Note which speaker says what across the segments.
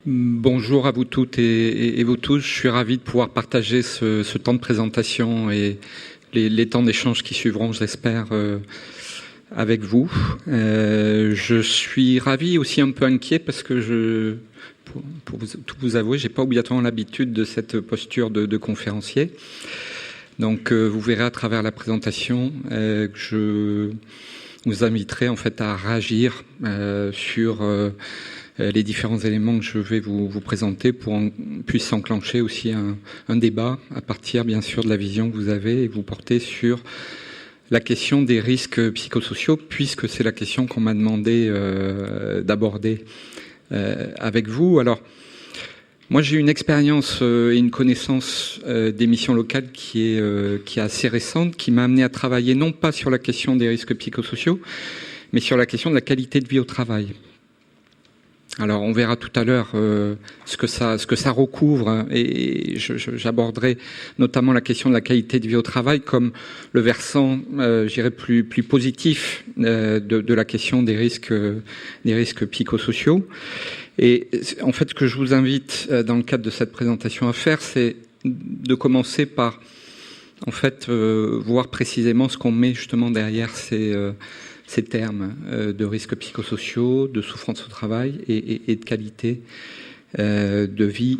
Speaker 1: Bonjour à vous toutes et vous tous. Je suis ravi de pouvoir partager ce temps de présentation et les temps d'échange qui suivront, j'espère, avec vous. Je suis ravi, aussi un peu inquiet, parce que pour tout vous avouer, j'ai pas obligatoirement l'habitude de cette posture de conférencier. Donc, vous verrez à travers la présentation que je vous inviterai en fait à réagir sur les différents éléments que je vais vous présenter pour puisse s'enclencher aussi un débat à partir bien sûr de la vision que vous avez et que vous portez sur la question des risques psychosociaux, puisque c'est la question qu'on m'a demandé d'aborder avec vous. Alors, moi j'ai une expérience et une connaissance des missions locales qui est assez récente, qui m'a amené à travailler non pas sur la question des risques psychosociaux, mais sur la question de la qualité de vie au travail. Alors on verra tout à l'heure ce que ça recouvre, et j'aborderai notamment la question de la qualité de vie au travail comme le versant, je dirais plus positif de la question des risques psychosociaux. Et en fait, ce que je vous invite dans le cadre de cette présentation à faire, c'est de commencer par en fait voir précisément ce qu'on met justement derrière ces termes de risques psychosociaux, de souffrance au travail et de qualité de vie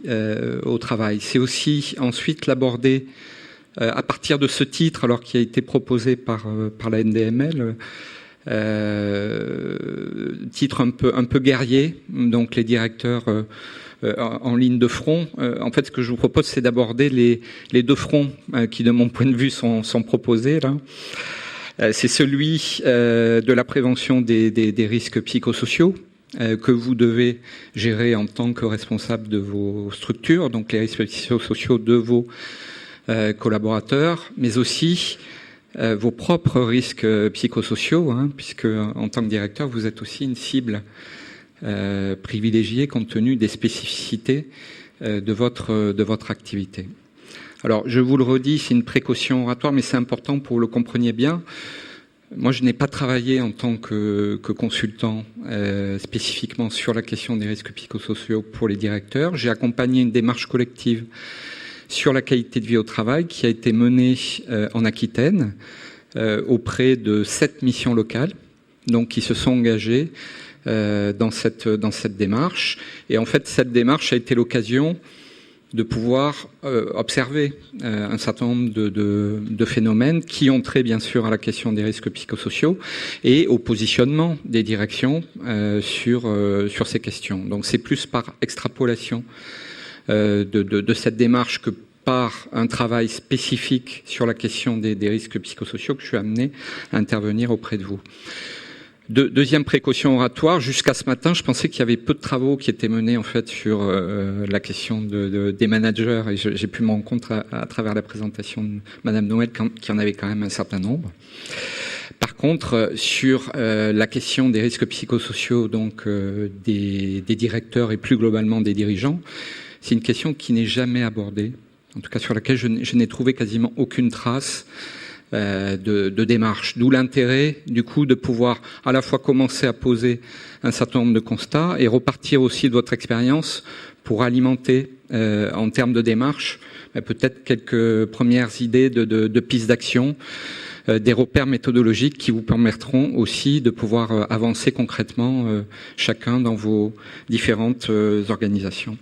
Speaker 1: au travail. C'est aussi ensuite l'aborder à partir de ce titre, alors qui a été proposé par la NDML, titre un peu guerrier, donc les directeurs en ligne de front. En fait, ce que je vous propose, c'est d'aborder les deux fronts qui, de mon point de vue, sont proposés là. C'est celui de la prévention des risques psychosociaux que vous devez gérer en tant que responsable de vos structures, donc les risques psychosociaux de vos collaborateurs, mais aussi vos propres risques psychosociaux, puisque en tant que directeur, vous êtes aussi une cible privilégiée compte tenu des spécificités de votre activité. Alors, je vous le redis, c'est une précaution oratoire, mais c'est important pour que vous le compreniez bien. Moi, je n'ai pas travaillé en tant que consultant spécifiquement sur la question des risques psychosociaux pour les directeurs. J'ai accompagné une démarche collective sur la qualité de vie au travail qui a été menée en Aquitaine auprès de 7 missions locales, donc qui se sont engagées dans cette démarche. Et en fait, cette démarche a été l'occasion de pouvoir observer un certain nombre de phénomènes qui ont trait bien sûr à la question des risques psychosociaux et au positionnement des directions sur ces questions. Donc c'est plus par extrapolation de cette démarche que par un travail spécifique sur la question des risques psychosociaux que je suis amené à intervenir auprès de vous. Deuxième précaution oratoire, jusqu'à ce matin, je pensais qu'il y avait peu de travaux qui étaient menés en fait sur la question des managers, et j'ai pu me rendre compte à travers la présentation de Madame Noël qu'il y en avait quand même un certain nombre. Par contre, sur la question des risques psychosociaux, donc des directeurs et plus globalement des dirigeants, c'est une question qui n'est jamais abordée, en tout cas sur laquelle je n'ai trouvé quasiment aucune trace de démarche, d'où l'intérêt du coup de pouvoir à la fois commencer à poser un certain nombre de constats et repartir aussi de votre expérience pour alimenter en termes de démarche peut-être quelques premières idées de pistes d'action, des repères méthodologiques qui vous permettront aussi de pouvoir avancer concrètement chacun dans vos différentes organisations.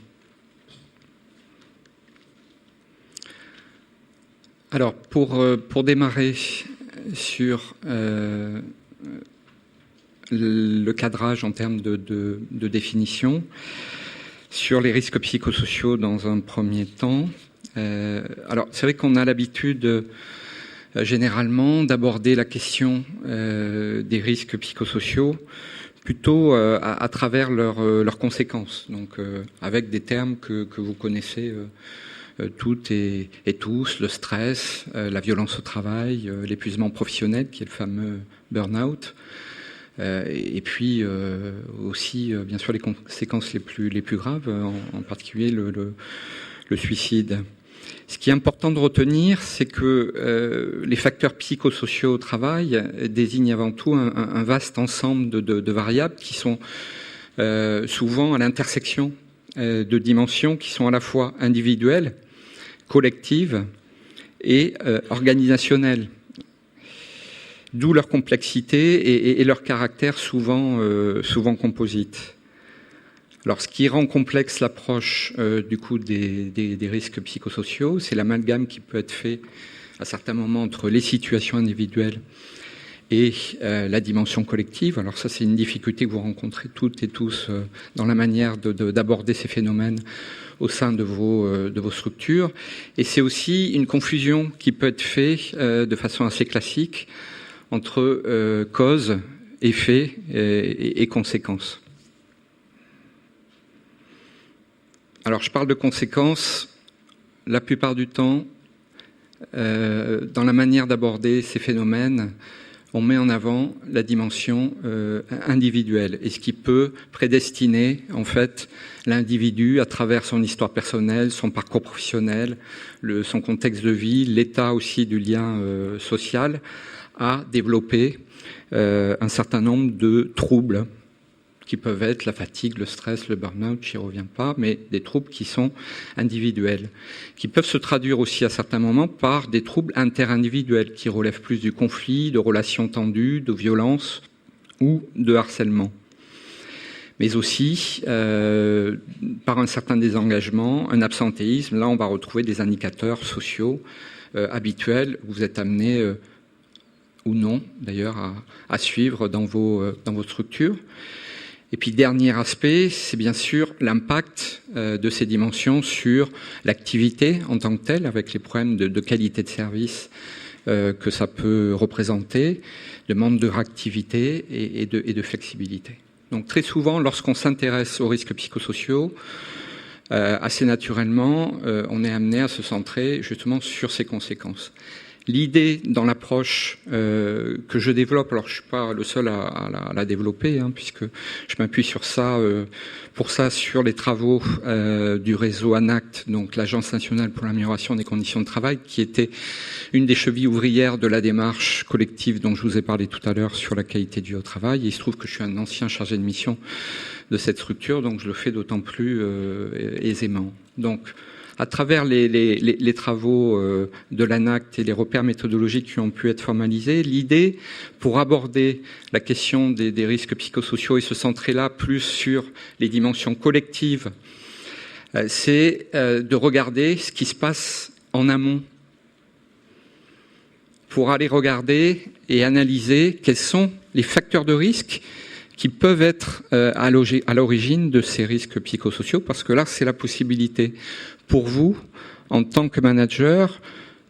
Speaker 1: Alors, pour démarrer sur le cadrage en termes de définition, sur les risques psychosociaux dans un premier temps, alors c'est vrai qu'on a l'habitude généralement d'aborder la question des risques psychosociaux plutôt à travers leurs conséquences, donc avec des termes que vous connaissez toutes et tous, le stress, la violence au travail, l'épuisement professionnel qui est le fameux burn-out, et puis aussi bien sûr les conséquences les plus graves, en particulier le suicide. Ce qui est important de retenir, c'est que les facteurs psychosociaux au travail désignent avant tout un vaste ensemble de variables qui sont souvent à l'intersection de dimensions qui sont à la fois individuelles, collectives et organisationnelles. D'où leur complexité et leur caractère souvent composite. Alors, ce qui rend complexe l'approche du coup des risques psychosociaux, c'est l'amalgame qui peut être fait à certains moments entre les situations individuelles et la dimension collective. Alors ça, c'est une difficulté que vous rencontrez toutes et tous dans la manière d'aborder ces phénomènes au sein de vos structures. Et c'est aussi une confusion qui peut être faite de façon assez classique entre cause, effet et conséquences. Alors, je parle de conséquences la plupart du temps. Dans la manière d'aborder ces phénomènes, on met en avant la dimension individuelle et ce qui peut prédestiner en fait l'individu à travers son histoire personnelle, son parcours professionnel, son contexte de vie, l'état aussi du lien social, à développer un certain nombre de troubles qui peuvent être la fatigue, le stress, le burn-out, j'y reviens pas, mais des troubles qui sont individuels, qui peuvent se traduire aussi à certains moments par des troubles interindividuels qui relèvent plus du conflit, de relations tendues, de violence ou de harcèlement. Mais aussi par un certain désengagement, un absentéisme. Là, on va retrouver des indicateurs sociaux habituels où vous êtes amené ou non, d'ailleurs, à suivre dans vos structures. Et puis, dernier aspect, c'est bien sûr l'impact de ces dimensions sur l'activité en tant que telle, avec les problèmes de qualité de service que ça peut représenter, de manque de réactivité et de flexibilité. Donc, très souvent, lorsqu'on s'intéresse aux risques psychosociaux, assez naturellement, on est amené à se centrer justement sur ces conséquences. L'idée dans l'approche que je développe, alors je suis pas le seul à la développer, puisque je m'appuie sur ça, pour ça sur les travaux du réseau ANACT, donc l'Agence nationale pour l'amélioration des conditions de travail, qui était une des chevilles ouvrières de la démarche collective dont je vous ai parlé tout à l'heure sur la qualité du vie au travail. Et il se trouve que je suis un ancien chargé de mission de cette structure, donc je le fais d'autant plus aisément. Donc, à travers les travaux de l'ANACT et les repères méthodologiques qui ont pu être formalisés, l'idée, pour aborder la question des risques psychosociaux et se centrer là plus sur les dimensions collectives, c'est de regarder ce qui se passe en amont pour aller regarder et analyser quels sont les facteurs de risque qui peuvent être à l'origine de ces risques psychosociaux, parce que là, c'est la possibilité pour vous, en tant que manager,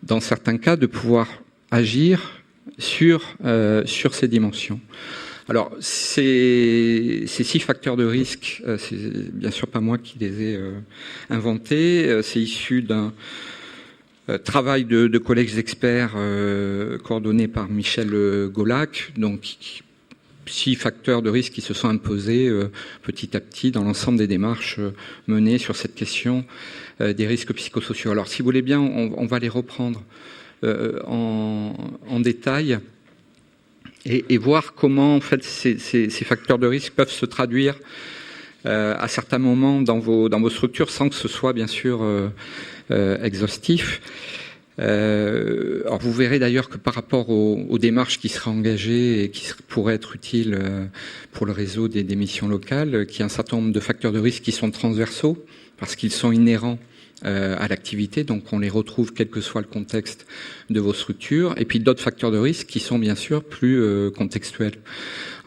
Speaker 1: dans certains cas, de pouvoir agir sur ces dimensions. Alors, ces 6 facteurs de risque, c'est bien sûr pas moi qui les ai inventés, c'est issu d'un travail de collègues experts coordonné par Michel Golac, donc 6 facteurs de risque qui se sont imposés petit à petit dans l'ensemble des démarches menées sur cette question des risques psychosociaux. Alors, si vous voulez bien, on va les reprendre en détail et voir comment en fait ces facteurs de risque peuvent se traduire à certains moments dans vos structures, sans que ce soit bien sûr exhaustif. Alors vous verrez d'ailleurs que par rapport aux démarches qui seraient engagées et qui pourraient être utiles pour le réseau des missions locales, qu'il y a un certain nombre de facteurs de risque qui sont transversaux parce qu'ils sont inhérents à l'activité, donc on les retrouve quel que soit le contexte de vos structures, et puis d'autres facteurs de risque qui sont bien sûr plus contextuels,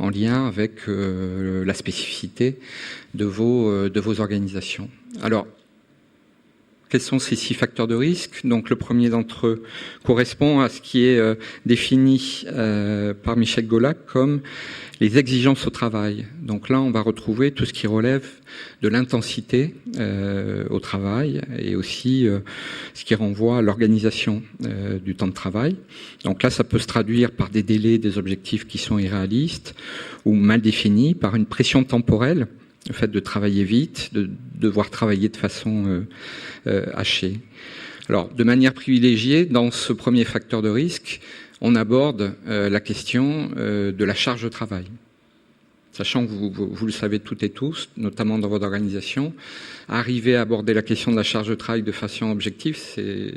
Speaker 1: en lien avec la spécificité de vos organisations. Alors, quels sont ces 6 facteurs de risque? Donc le premier d'entre eux correspond à ce qui est défini par Michel Golac comme les exigences au travail. Donc là, on va retrouver tout ce qui relève de l'intensité au travail et aussi ce qui renvoie à l'organisation du temps de travail. Donc là, ça peut se traduire par des délais, des objectifs qui sont irréalistes ou mal définis, par une pression temporelle, le fait de travailler vite, de devoir travailler de façon hachée. Alors, de manière privilégiée, dans ce premier facteur de risque, on aborde la question de la charge de travail. sachant que vous le savez toutes et tous, notamment dans votre organisation, arriver à aborder la question de la charge de travail de façon objective, c'est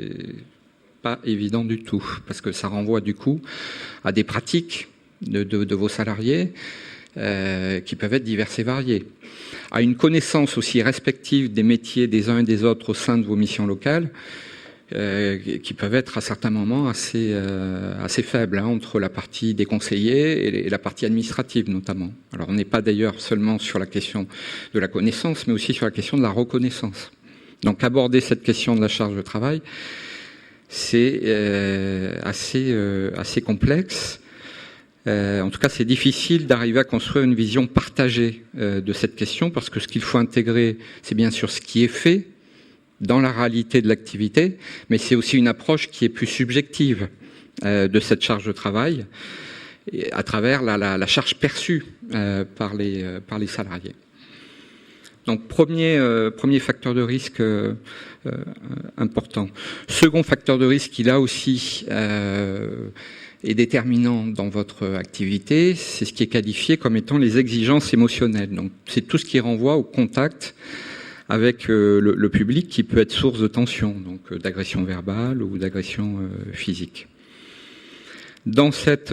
Speaker 1: pas évident du tout, parce que ça renvoie du coup à des pratiques de vos salariés qui peuvent être diverses et variées, à une connaissance aussi respective des métiers des uns et des autres au sein de vos missions locales, qui peuvent être à certains moments assez faibles, entre la partie des conseillers et la partie administrative notamment. Alors on n'est pas d'ailleurs seulement sur la question de la connaissance, mais aussi sur la question de la reconnaissance. Donc aborder cette question de la charge de travail, c'est assez complexe. En tout cas, c'est difficile d'arriver à construire une vision partagée de cette question, parce que ce qu'il faut intégrer, c'est bien sûr ce qui est fait dans la réalité de l'activité, mais c'est aussi une approche qui est plus subjective de cette charge de travail, à travers la charge perçue par les salariés. Donc premier facteur de risque important. Second facteur de risque qui là aussi est déterminant dans votre activité, c'est ce qui est qualifié comme étant les exigences émotionnelles. Donc c'est tout ce qui renvoie au contact avec le public, qui peut être source de tension, donc d'agression verbale ou d'agression physique. Dans cette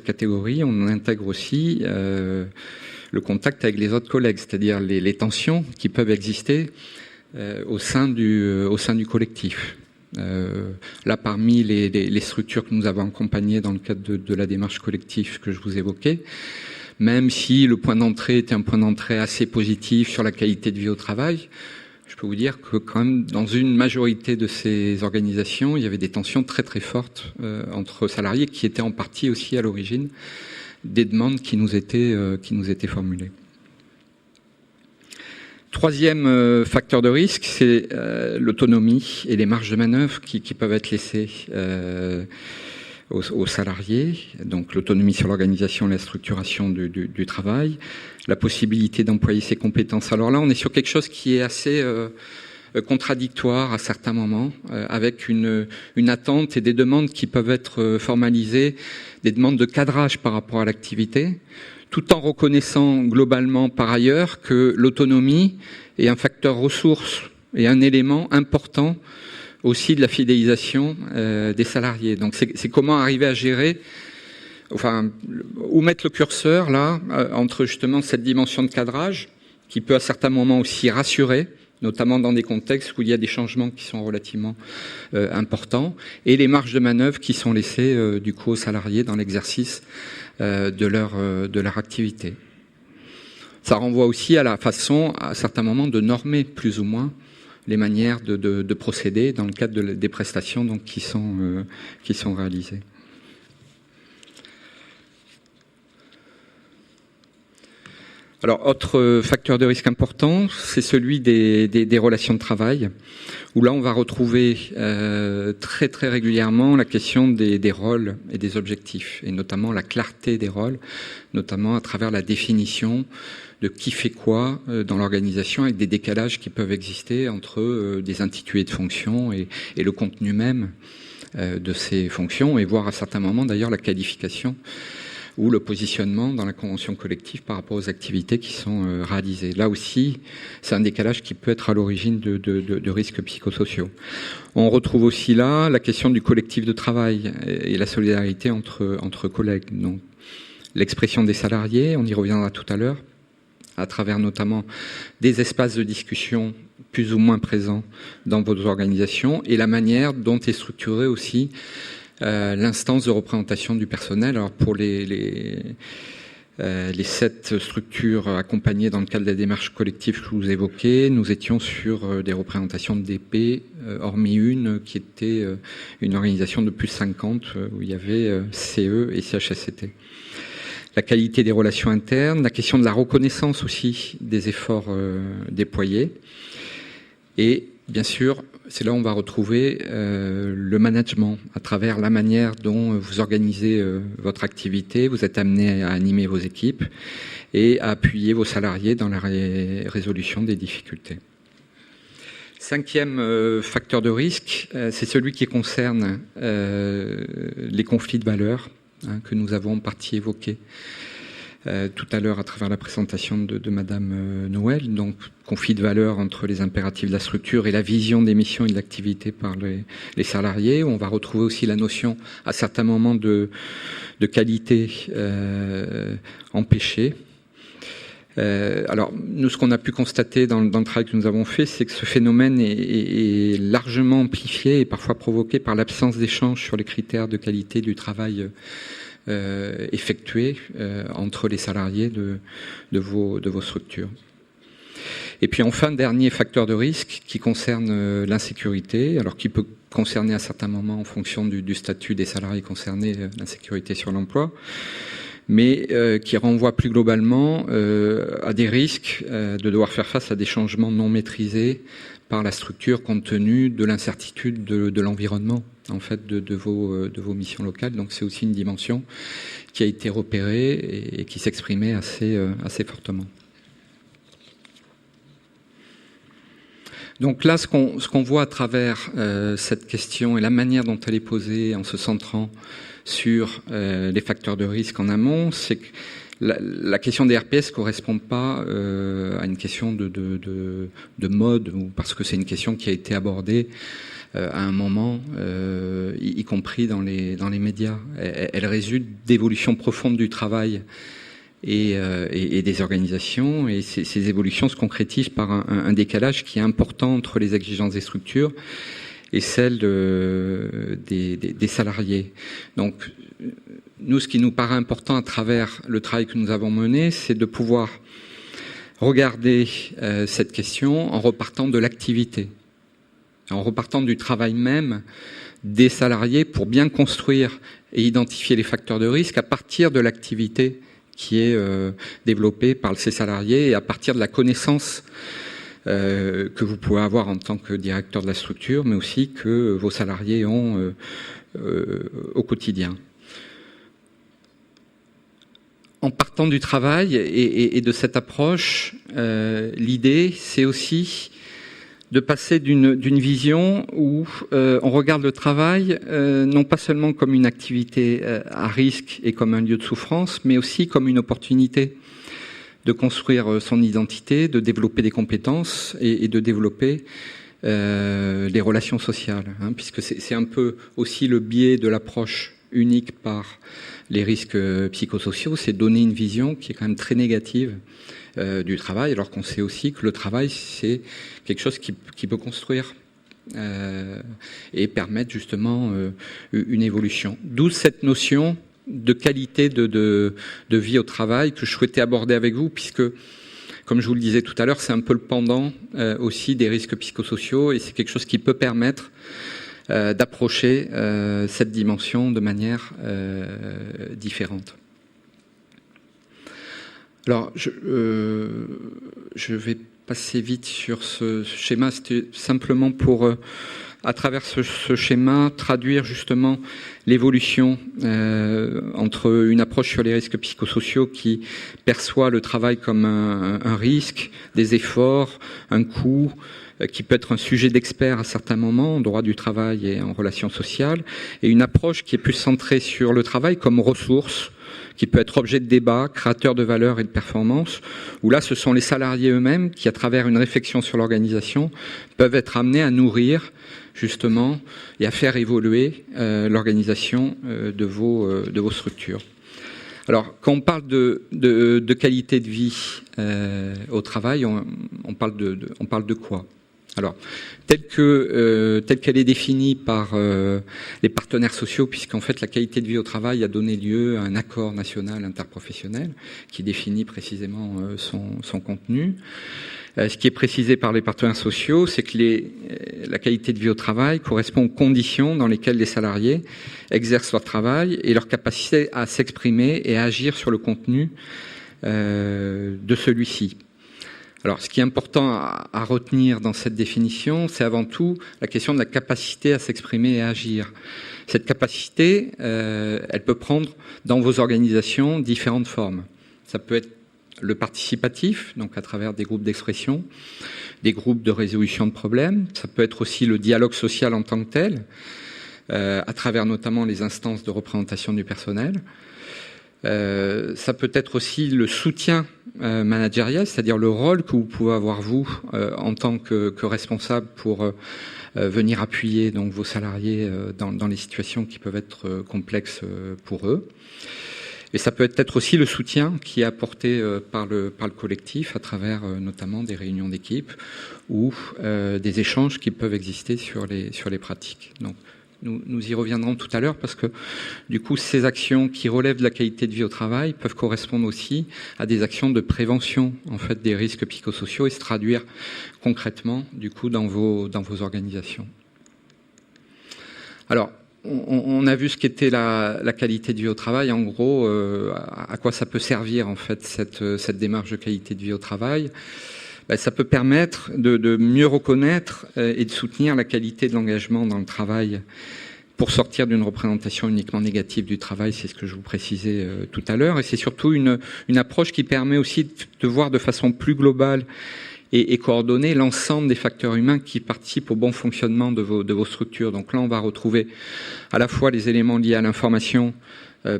Speaker 1: catégorie, on intègre aussi le contact avec les autres collègues, c'est-à-dire les tensions qui peuvent exister au sein du collectif. Là, parmi les structures que nous avons accompagnées dans le cadre de la démarche collective que je vous évoquais, même si le point d'entrée était un point d'entrée assez positif sur la qualité de vie au travail, je peux vous dire que quand même dans une majorité de ces organisations, il y avait des tensions très très fortes entre salariés, qui étaient en partie aussi à l'origine des demandes qui nous étaient formulées. Troisième facteur de risque, c'est l'autonomie et les marges de manœuvre qui peuvent être laissées aux salariés. Donc l'autonomie sur l'organisation et la structuration du travail, la possibilité d'employer ses compétences. Alors là, on est sur quelque chose qui est assez contradictoire à certains moments, avec une attente et des demandes qui peuvent être formalisées, des demandes de cadrage par rapport à l'activité, tout en reconnaissant globalement par ailleurs que l'autonomie est un facteur ressource et un élément important aussi de la fidélisation des salariés. Donc c'est comment arriver à gérer, enfin, où mettre le curseur là, entre justement cette dimension de cadrage qui peut à certains moments aussi rassurer, notamment dans des contextes où il y a des changements qui sont relativement importants, et les marges de manœuvre qui sont laissées du coup aux salariés dans l'exercice de leur activité. Ça renvoie aussi à la façon, à certains moments, de normer plus ou moins les manières de procéder dans le cadre des prestations donc, qui sont réalisées. Alors, autre facteur de risque important, c'est celui des relations de travail, où là, on va retrouver très très régulièrement la question des rôles et des objectifs, et notamment la clarté des rôles, notamment à travers la définition de qui fait quoi dans l'organisation, avec des décalages qui peuvent exister entre des intitulés de fonctions et le contenu même de ces fonctions, et voire à certains moments d'ailleurs la qualification ou le positionnement dans la convention collective par rapport aux activités qui sont réalisées. Là aussi, c'est un décalage qui peut être à l'origine de risques psychosociaux. On retrouve aussi là la question du collectif de travail et la solidarité entre collègues. Donc, l'expression des salariés, on y reviendra tout à l'heure, à travers notamment des espaces de discussion plus ou moins présents dans vos organisations, et la manière dont est structurée aussi l'instance de représentation du personnel. Alors pour les 7 structures accompagnées dans le cadre de la démarche collective que je vous évoquais, nous étions sur des représentations de DP, hormis une qui était une organisation de plus de 50, où il y avait CE et CHSCT. La qualité des relations internes, la question de la reconnaissance aussi des efforts déployés, et bien sûr, c'est là où on va retrouver le management, à travers la manière dont vous organisez votre activité, vous êtes amené à animer vos équipes et à appuyer vos salariés dans la résolution des difficultés. 5e facteur de risque, c'est celui qui concerne les conflits de valeurs, que nous avons en partie évoqués tout à l'heure à travers la présentation de Madame Noël, donc conflit de valeur entre les impératifs de la structure et la vision des missions et de l'activité par les salariés. On va retrouver aussi la notion à certains moments de qualité empêchée. Alors, nous, ce qu'on a pu constater dans le travail que nous avons fait, c'est que ce phénomène est largement amplifié et parfois provoqué par l'absence d'échange sur les critères de qualité du travail effectué entre les salariés de vos structures. Et puis enfin, dernier facteur de risque qui concerne l'insécurité, alors qui peut concerner à certains moments en fonction du statut des salariés concernés, l'insécurité sur l'emploi, mais qui renvoie plus globalement à des risques de devoir faire face à des changements non maîtrisés par la structure compte tenu de l'incertitude de l'environnement en fait de vos missions locales. Donc c'est aussi une dimension qui a été repérée et qui s'exprimait assez fortement. Donc là, ce qu'on voit à travers cette question et la manière dont elle est posée en se centrant sur les facteurs de risque en amont, c'est que la question des RPS correspond pas à une question de mode, ou parce que c'est une question qui a été abordée à un moment, y compris dans les médias. Elle résulte d'évolutions profondes du travail et des organisations, et ces évolutions se concrétisent par un décalage qui est important entre les exigences des structures et celles des salariés. Donc, nous, ce qui nous paraît important à travers le travail que nous avons mené, c'est de pouvoir regarder cette question en repartant de l'activité, en repartant du travail même des salariés pour bien construire et identifier les facteurs de risque à partir de l'activité qui est développée par ces salariés et à partir de la connaissance que vous pouvez avoir en tant que directeur de la structure, mais aussi que vos salariés ont au quotidien. En partant du travail et de cette approche, l'idée, c'est aussi de passer d'une vision où on regarde le travail non pas seulement comme une activité à risque et comme un lieu de souffrance, mais aussi comme une opportunité de construire son identité, de développer des compétences et de développer les relations sociales, hein, puisque c'est un peu aussi le biais de l'approche unique par les risques psychosociaux, c'est donner une vision qui est quand même très négative du travail, alors qu'on sait aussi que le travail, c'est quelque chose qui peut construire et permettre justement une évolution. D'où cette notion de qualité de vie au travail que je souhaitais aborder avec vous, puisque, comme je vous le disais tout à l'heure, c'est un peu le pendant aussi des risques psychosociaux, et c'est quelque chose qui peut permettre d'approcher cette dimension de manière différente. Alors, je vais passer vite sur ce schéma. C'était simplement pour, à travers ce schéma, traduire justement l'évolution entre une approche sur les risques psychosociaux qui perçoit le travail comme un risque, des efforts, un coût, qui peut être un sujet d'expert à certains moments, en droit du travail et en relations sociales, et une approche qui est plus centrée sur le travail comme ressource, qui peut être objet de débat, créateur de valeur et de performance, où là, ce sont les salariés eux-mêmes qui, à travers une réflexion sur l'organisation, peuvent être amenés à nourrir, justement, et à faire évoluer l'organisation de vos structures. Alors, quand on parle de qualité de vie au travail, on parle de quoi ? Alors, telle qu'elle est définie par les partenaires sociaux, puisqu'en fait la qualité de vie au travail a donné lieu à un accord national interprofessionnel qui définit précisément son contenu. Ce qui est précisé par les partenaires sociaux, c'est que la qualité de vie au travail correspond aux conditions dans lesquelles les salariés exercent leur travail et leur capacité à s'exprimer et à agir sur le contenu de celui-ci. Alors, ce qui est important à retenir dans cette définition, c'est avant tout la question de la capacité à s'exprimer et à agir. Cette capacité, elle peut prendre dans vos organisations différentes formes. Ça peut être le participatif, donc à travers des groupes d'expression, des groupes de résolution de problèmes. Ça peut être aussi le dialogue social en tant que tel, à travers notamment les instances de représentation du personnel. Ça peut être aussi le soutien managérial, c'est-à-dire le rôle que vous pouvez avoir vous en tant que responsable pour venir appuyer donc vos salariés dans les situations qui peuvent être complexes pour eux. Et ça peut être aussi le soutien qui est apporté par le collectif à travers notamment des réunions d'équipe ou des échanges qui peuvent exister sur les pratiques. Donc, nous y reviendrons tout à l'heure parce que du coup ces actions qui relèvent de la qualité de vie au travail peuvent correspondre aussi à des actions de prévention en fait des risques psychosociaux et se traduire concrètement du coup dans vos organisations. Alors on a vu ce qu'était la qualité de vie au travail. En gros, à quoi ça peut servir en fait cette démarche de qualité de vie au travail. Ça peut permettre de mieux reconnaître et de soutenir la qualité de l'engagement dans le travail pour sortir d'une représentation uniquement négative du travail, c'est ce que je vous précisais tout à l'heure. Et c'est surtout une approche qui permet aussi de voir de façon plus globale et coordonnée l'ensemble des facteurs humains qui participent au bon fonctionnement de vos structures. Donc là, on va retrouver à la fois les éléments liés à l'information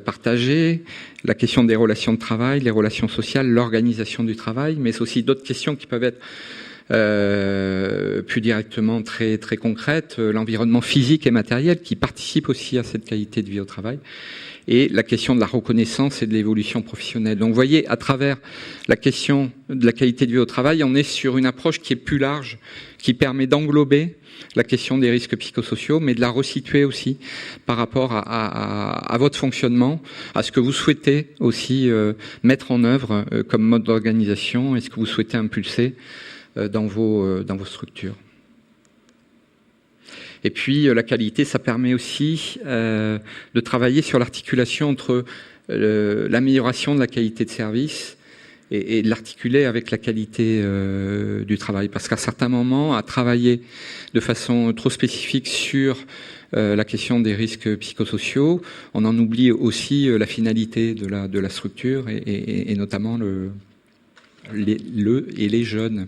Speaker 1: partagée, la question des relations de travail, les relations sociales, l'organisation du travail, mais aussi d'autres questions qui peuvent être plus directement très très concrètes, l'environnement physique et matériel qui participe aussi à cette qualité de vie au travail, et la question de la reconnaissance et de l'évolution professionnelle. Donc vous voyez, à travers la question de la qualité de vie au travail, on est sur une approche qui est plus large, qui permet d'englober la question des risques psychosociaux, mais de la resituer aussi par rapport à votre fonctionnement, à ce que vous souhaitez aussi mettre en œuvre comme mode d'organisation et ce que vous souhaitez impulser dans vos structures. Et puis la qualité, ça permet aussi de travailler sur l'articulation entre l'amélioration de la qualité de service et de l'articuler avec la qualité du travail. Parce qu'à certains moments, à travailler de façon trop spécifique sur la question des risques psychosociaux, on en oublie aussi la finalité de la structure et notamment les jeunes.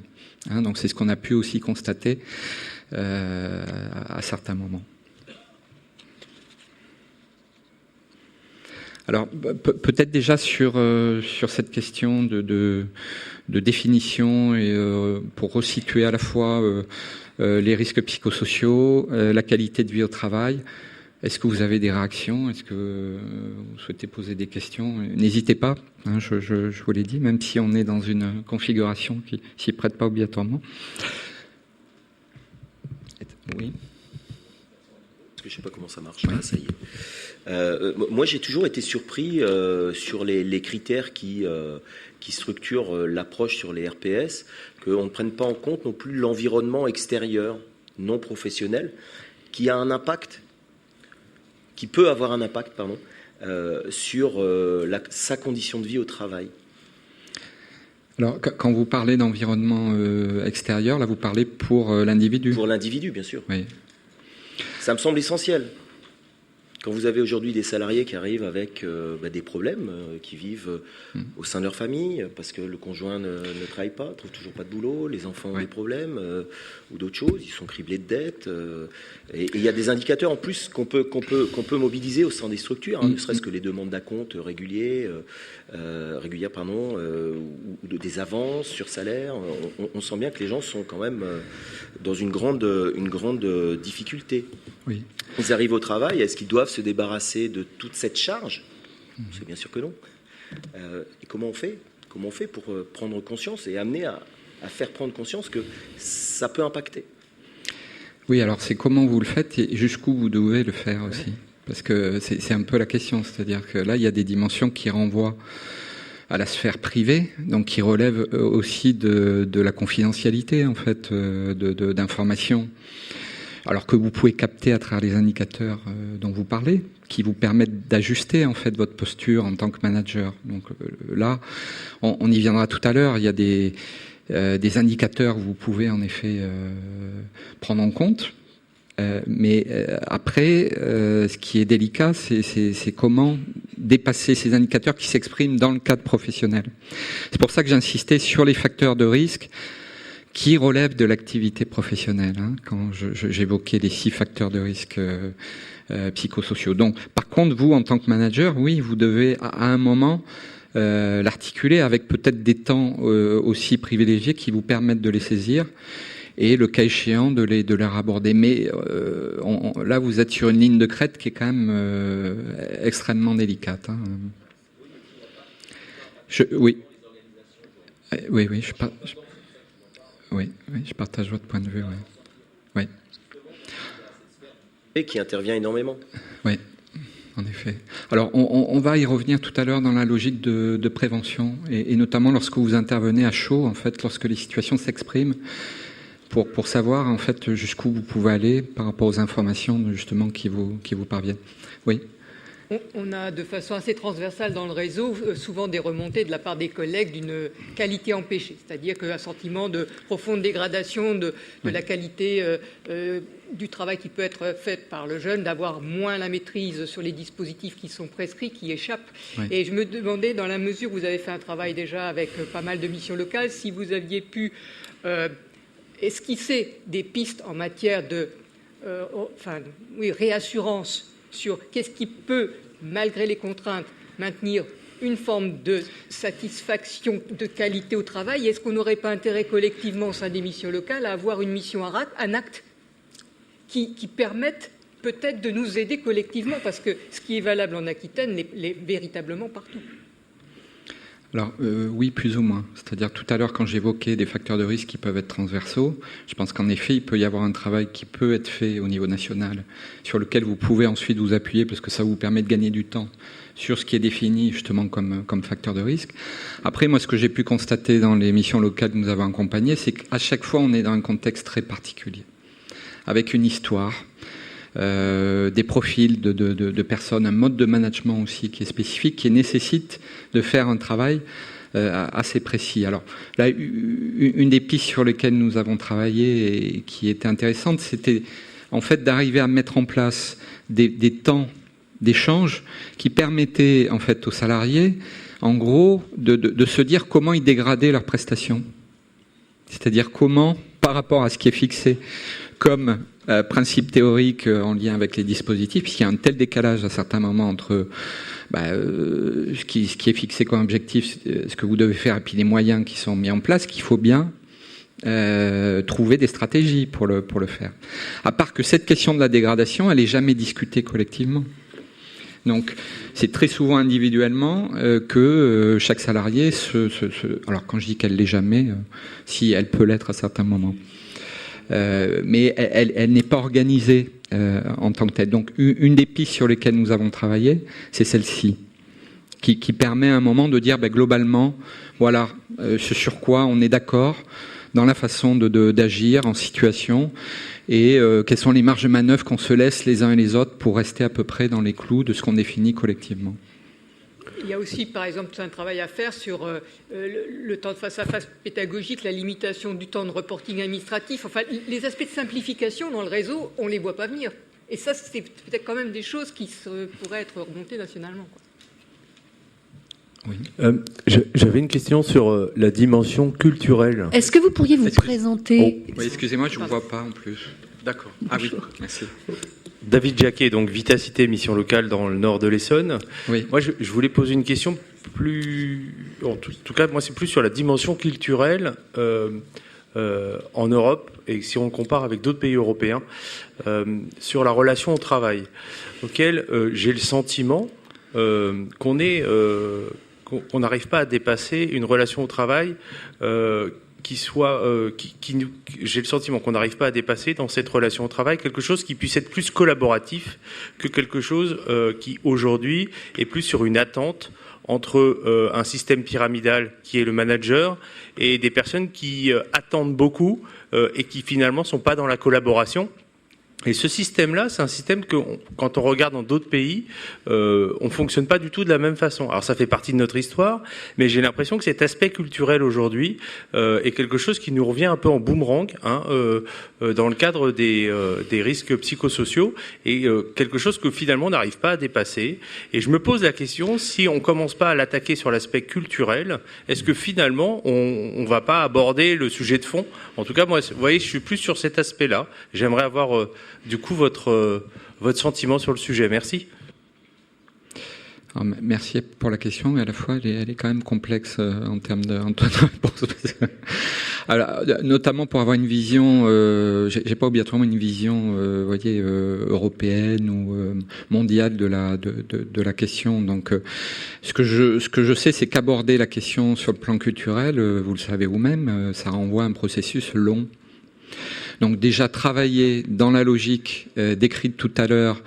Speaker 1: Hein, donc c'est ce qu'on a pu aussi constater à certains moments. Alors peut-être déjà sur cette question de définition et pour resituer à la fois les risques psychosociaux, la qualité de vie au travail. Est-ce que vous avez des réactions? Est-ce que vous souhaitez poser des questions? N'hésitez pas, hein, je vous l'ai dit, même si on est dans une configuration qui s'y prête pas obligatoirement. Oui.
Speaker 2: Parce que je sais pas comment ça marche. Oui. Ah, ça y est. Moi, j'ai toujours été surpris sur les critères qui structurent l'approche sur les RPS, qu'on ne prenne pas en compte non plus l'environnement extérieur, non professionnel, qui a un impact, qui peut avoir un impact, sur sa condition de vie au travail.
Speaker 1: Alors, quand vous parlez d'environnement extérieur, là, vous parlez pour l'individu?
Speaker 2: Pour l'individu, bien sûr.
Speaker 1: Oui.
Speaker 2: Ça me semble essentiel. Quand vous avez aujourd'hui des salariés qui arrivent avec des problèmes, qui vivent au sein de leur famille, parce que le conjoint ne travaille pas, ne trouve toujours pas de boulot, les enfants ont des problèmes, ou d'autres choses, ils sont criblés de dettes. Et il y a des indicateurs en plus qu'on peut mobiliser au sein des structures, ne serait-ce que les demandes d'acompte régulières, ou des avances sur salaire. On sent bien que les gens sont quand même dans une grande difficulté.
Speaker 1: Oui.
Speaker 2: Ils arrivent au travail, est-ce qu'ils doivent se débarrasser de toute cette charge? C'est bien sûr que non. Et comment on fait pour prendre conscience et amener à faire prendre conscience que ça peut impacter?
Speaker 1: Oui, alors c'est comment vous le faites et jusqu'où vous devez le faire aussi. Parce que c'est un peu la question, c'est-à-dire que là, il y a des dimensions qui renvoient à la sphère privée, donc qui relèvent aussi de la confidentialité, en fait, d'informations. Alors que vous pouvez capter à travers les indicateurs dont vous parlez, qui vous permettent d'ajuster en fait votre posture en tant que manager. Donc là, on y viendra tout à l'heure. Il y a des indicateurs que vous pouvez en effet prendre en compte. Mais après, ce qui est délicat, c'est comment dépasser ces indicateurs qui s'expriment dans le cadre professionnel. C'est pour ça que j'insistais sur les facteurs de risque qui relèvent de l'activité professionnelle, hein, quand j'évoquais les 6 facteurs de risque psychosociaux. Donc, par contre, vous, en tant que manager, oui, vous devez à un moment l'articuler avec peut-être des temps aussi privilégiés qui vous permettent de les saisir et le cas échéant de les aborder. Mais là, vous êtes sur une ligne de crête qui est quand même extrêmement délicate. Hein. Oui, je partage votre point de vue. Oui.
Speaker 2: Et qui intervient énormément.
Speaker 1: Oui. En effet. Alors, on va y revenir tout à l'heure dans la logique de prévention, et notamment lorsque vous intervenez à chaud, en fait, lorsque les situations s'expriment, pour savoir en fait jusqu'où vous pouvez aller par rapport aux informations justement qui vous parviennent. Oui.
Speaker 3: On a de façon assez transversale dans le réseau souvent des remontées de la part des collègues d'une qualité empêchée, c'est-à-dire qu'un sentiment de profonde dégradation de la qualité du travail qui peut être fait par le jeune, d'avoir moins la maîtrise sur les dispositifs qui sont prescrits, qui échappent. Oui. Et je me demandais, dans la mesure où vous avez fait un travail déjà avec pas mal de missions locales, si vous aviez pu esquisser des pistes en matière de réassurance sur qu'est-ce qui peut, malgré les contraintes, maintenir une forme de satisfaction de qualité au travail. Est-ce qu'on n'aurait pas intérêt collectivement au sein des missions locales à avoir une mission un acte qui permette peut-être de nous aider collectivement, parce que ce qui est valable en Aquitaine l'est véritablement partout.
Speaker 1: Alors oui, plus ou moins. C'est-à-dire tout à l'heure, quand j'évoquais des facteurs de risque qui peuvent être transversaux, je pense qu'en effet, il peut y avoir un travail qui peut être fait au niveau national, sur lequel vous pouvez ensuite vous appuyer, parce que ça vous permet de gagner du temps sur ce qui est défini justement comme facteur de risque. Après, moi, ce que j'ai pu constater dans les missions locales que nous avons accompagnées, c'est qu'à chaque fois, on est dans un contexte très particulier, avec une histoire, des profils de personnes, un mode de management aussi qui est spécifique, qui nécessite de faire un travail assez précis. Alors là, une des pistes sur lesquelles nous avons travaillé et qui était intéressante, c'était en fait d'arriver à mettre en place des temps d'échange qui permettaient en fait aux salariés, en gros, de se dire comment ils dégradaient leurs prestations. C'est-à-dire comment, par rapport à ce qui est fixé comme principe théorique en lien avec les dispositifs, puisqu'il y a un tel décalage à certains moments entre ce qui est fixé comme objectif, ce que vous devez faire, et puis les moyens qui sont mis en place, qu'il faut bien trouver des stratégies pour le faire. À part que cette question de la dégradation, elle n'est jamais discutée collectivement. Donc, c'est très souvent individuellement que chaque salarié alors quand je dis qu'elle l'est jamais, si elle peut l'être à certains moments. Mais elle n'est pas organisée en tant que telle. Donc une des pistes sur lesquelles nous avons travaillé, c'est celle-ci, qui permet à un moment de dire globalement, voilà ce sur quoi on est d'accord dans la façon d'agir en situation et quelles sont les marges de manœuvre qu'on se laisse les uns et les autres pour rester à peu près dans les clous de ce qu'on définit collectivement.
Speaker 3: Il y a aussi, par exemple, un travail à faire sur le temps de face-à-face pédagogique, la limitation du temps de reporting administratif. Enfin, les aspects de simplification dans le réseau, on ne les voit pas venir. Et ça, c'est peut-être quand même des choses qui pourraient être remontées nationalement.
Speaker 4: Oui. J'avais une question sur la dimension culturelle.
Speaker 5: Est-ce que vous pourriez vous présenter
Speaker 1: Oui, excusez-moi, je ne vous vois pas en plus.
Speaker 4: D'accord.
Speaker 1: Ah oui, merci.
Speaker 4: David Jacquet, donc Vitacité, mission locale dans le nord de l'Essonne.
Speaker 1: Oui.
Speaker 4: Moi, je voulais poser une question plus... En tout cas, moi, c'est plus sur la dimension culturelle en Europe, et si on le compare avec d'autres pays européens, sur la relation au travail, auquel j'ai le sentiment qu'on n'arrive pas à dépasser une relation au travail j'ai le sentiment qu'on n'arrive pas à dépasser dans cette relation au travail quelque chose qui puisse être plus collaboratif que quelque chose qui aujourd'hui est plus sur une attente entre un système pyramidal qui est le manager et des personnes qui attendent beaucoup et qui finalement sont pas dans la collaboration Et ce système-là, c'est un système que, quand on regarde dans d'autres pays, on fonctionne pas du tout de la même façon. Alors ça fait partie de notre histoire, mais j'ai l'impression que cet aspect culturel aujourd'hui est quelque chose qui nous revient un peu en boomerang, dans le cadre des risques psychosociaux, et quelque chose que finalement on n'arrive pas à dépasser. Et je me pose la question, si on commence pas à l'attaquer sur l'aspect culturel, est-ce que finalement on va pas aborder le sujet de fond? En tout cas, moi, vous voyez, je suis plus sur cet aspect-là. J'aimerais avoir du coup votre sentiment sur le sujet. Merci.
Speaker 1: Alors, merci pour la question, mais à la fois elle est quand même complexe en termes de réponse. Alors, notamment pour avoir une vision, j'ai pas obligatoirement une vision, voyez, européenne ou mondiale de la question. Donc, ce que je sais, c'est qu'aborder la question sur le plan culturel, vous le savez vous-même, ça renvoie à un processus long. Donc déjà travailler dans la logique décrite tout à l'heure,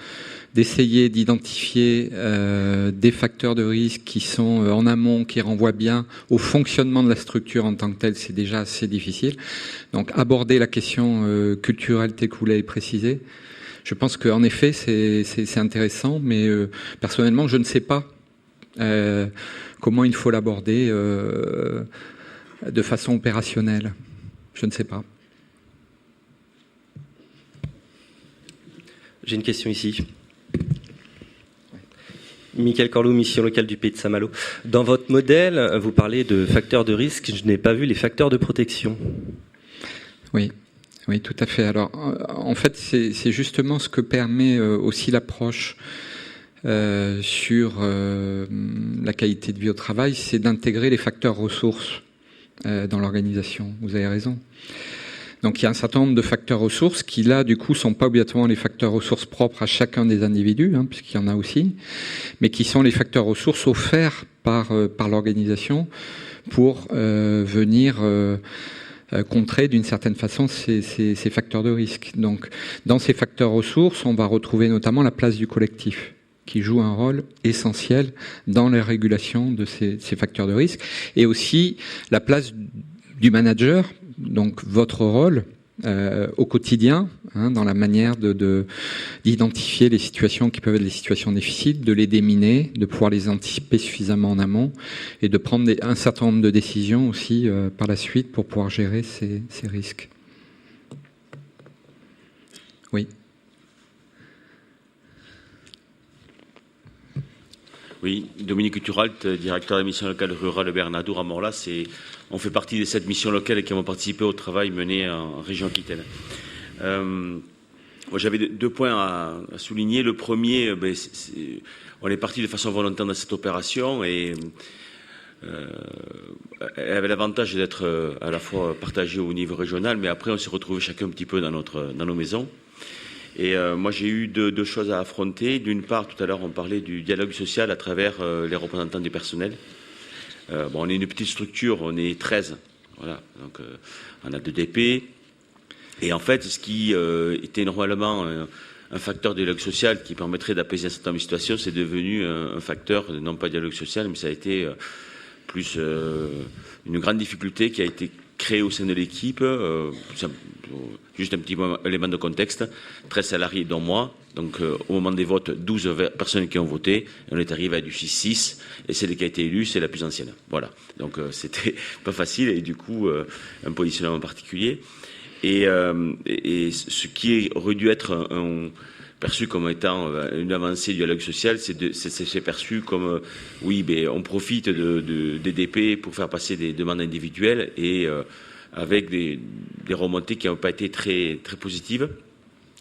Speaker 1: d'essayer d'identifier des facteurs de risque qui sont en amont, qui renvoient bien au fonctionnement de la structure en tant que telle, c'est déjà assez difficile. Donc aborder la question culturelle telle que vous l'avez précisé, je pense qu'en effet c'est intéressant, mais personnellement je ne sais pas comment il faut l'aborder de façon opérationnelle. Je ne sais pas.
Speaker 6: J'ai une question ici. Michael Corlou, mission locale du Pays de Saint-Malo. Dans votre modèle, vous parlez de facteurs de risque. Je n'ai pas vu les facteurs de protection.
Speaker 1: Oui, tout à fait. Alors, en fait, c'est justement ce que permet aussi l'approche sur la qualité de vie au travail, c'est d'intégrer les facteurs ressources dans l'organisation. Vous avez raison. Donc il y a un certain nombre de facteurs ressources qui là du coup sont pas obligatoirement les facteurs ressources propres à chacun des individus, puisqu'il y en a aussi, mais qui sont les facteurs ressources offerts par l'organisation pour venir contrer d'une certaine façon ces facteurs de risque. Donc dans ces facteurs ressources, on va retrouver notamment la place du collectif, qui joue un rôle essentiel dans la régulation de ces facteurs de risque, et aussi la place du manager. Donc votre rôle au quotidien, dans la manière d'identifier les situations qui peuvent être des situations difficiles, de les déminer, de pouvoir les anticiper suffisamment en amont et de prendre un certain nombre de décisions aussi par la suite pour pouvoir gérer ces risques. Oui.
Speaker 7: Oui, Dominique Turalt, directeur de la mission locale rurale Bernadour à Morlas. On fait partie de cette mission locale qui ont participé au travail mené en région Aquitaine. Moi, j'avais deux points à souligner. Le premier, on est parti de façon volontaire dans cette opération et elle avait l'avantage d'être à la fois partagée au niveau régional, mais après on s'est retrouvés chacun un petit peu dans nos maisons. Et moi, j'ai eu deux choses à affronter. D'une part, tout à l'heure, on parlait du dialogue social à travers les représentants du personnel. On est une petite structure, on est 13. Voilà. Donc, on a 2 DP. Et en fait, ce qui était normalement un facteur de dialogue social qui permettrait d'apaiser un certain nombre de situations, c'est devenu un facteur, non pas de dialogue social, mais ça a été plus une grande difficulté qui a été créée au sein de l'équipe. Juste un petit élément de contexte, 13 salariés dont moi, donc au moment des votes, 12 personnes qui ont voté, et on est arrivé à du 6-6, et celle qui a été élue, c'est la plus ancienne. Voilà, donc c'était pas facile, et du coup, un positionnement particulier. Et ce qui aurait dû être perçu comme étant une avancée du dialogue social, c'est perçu comme, on profite des DP pour faire passer des demandes individuelles, et avec des remontées qui n'ont pas été très, très positives.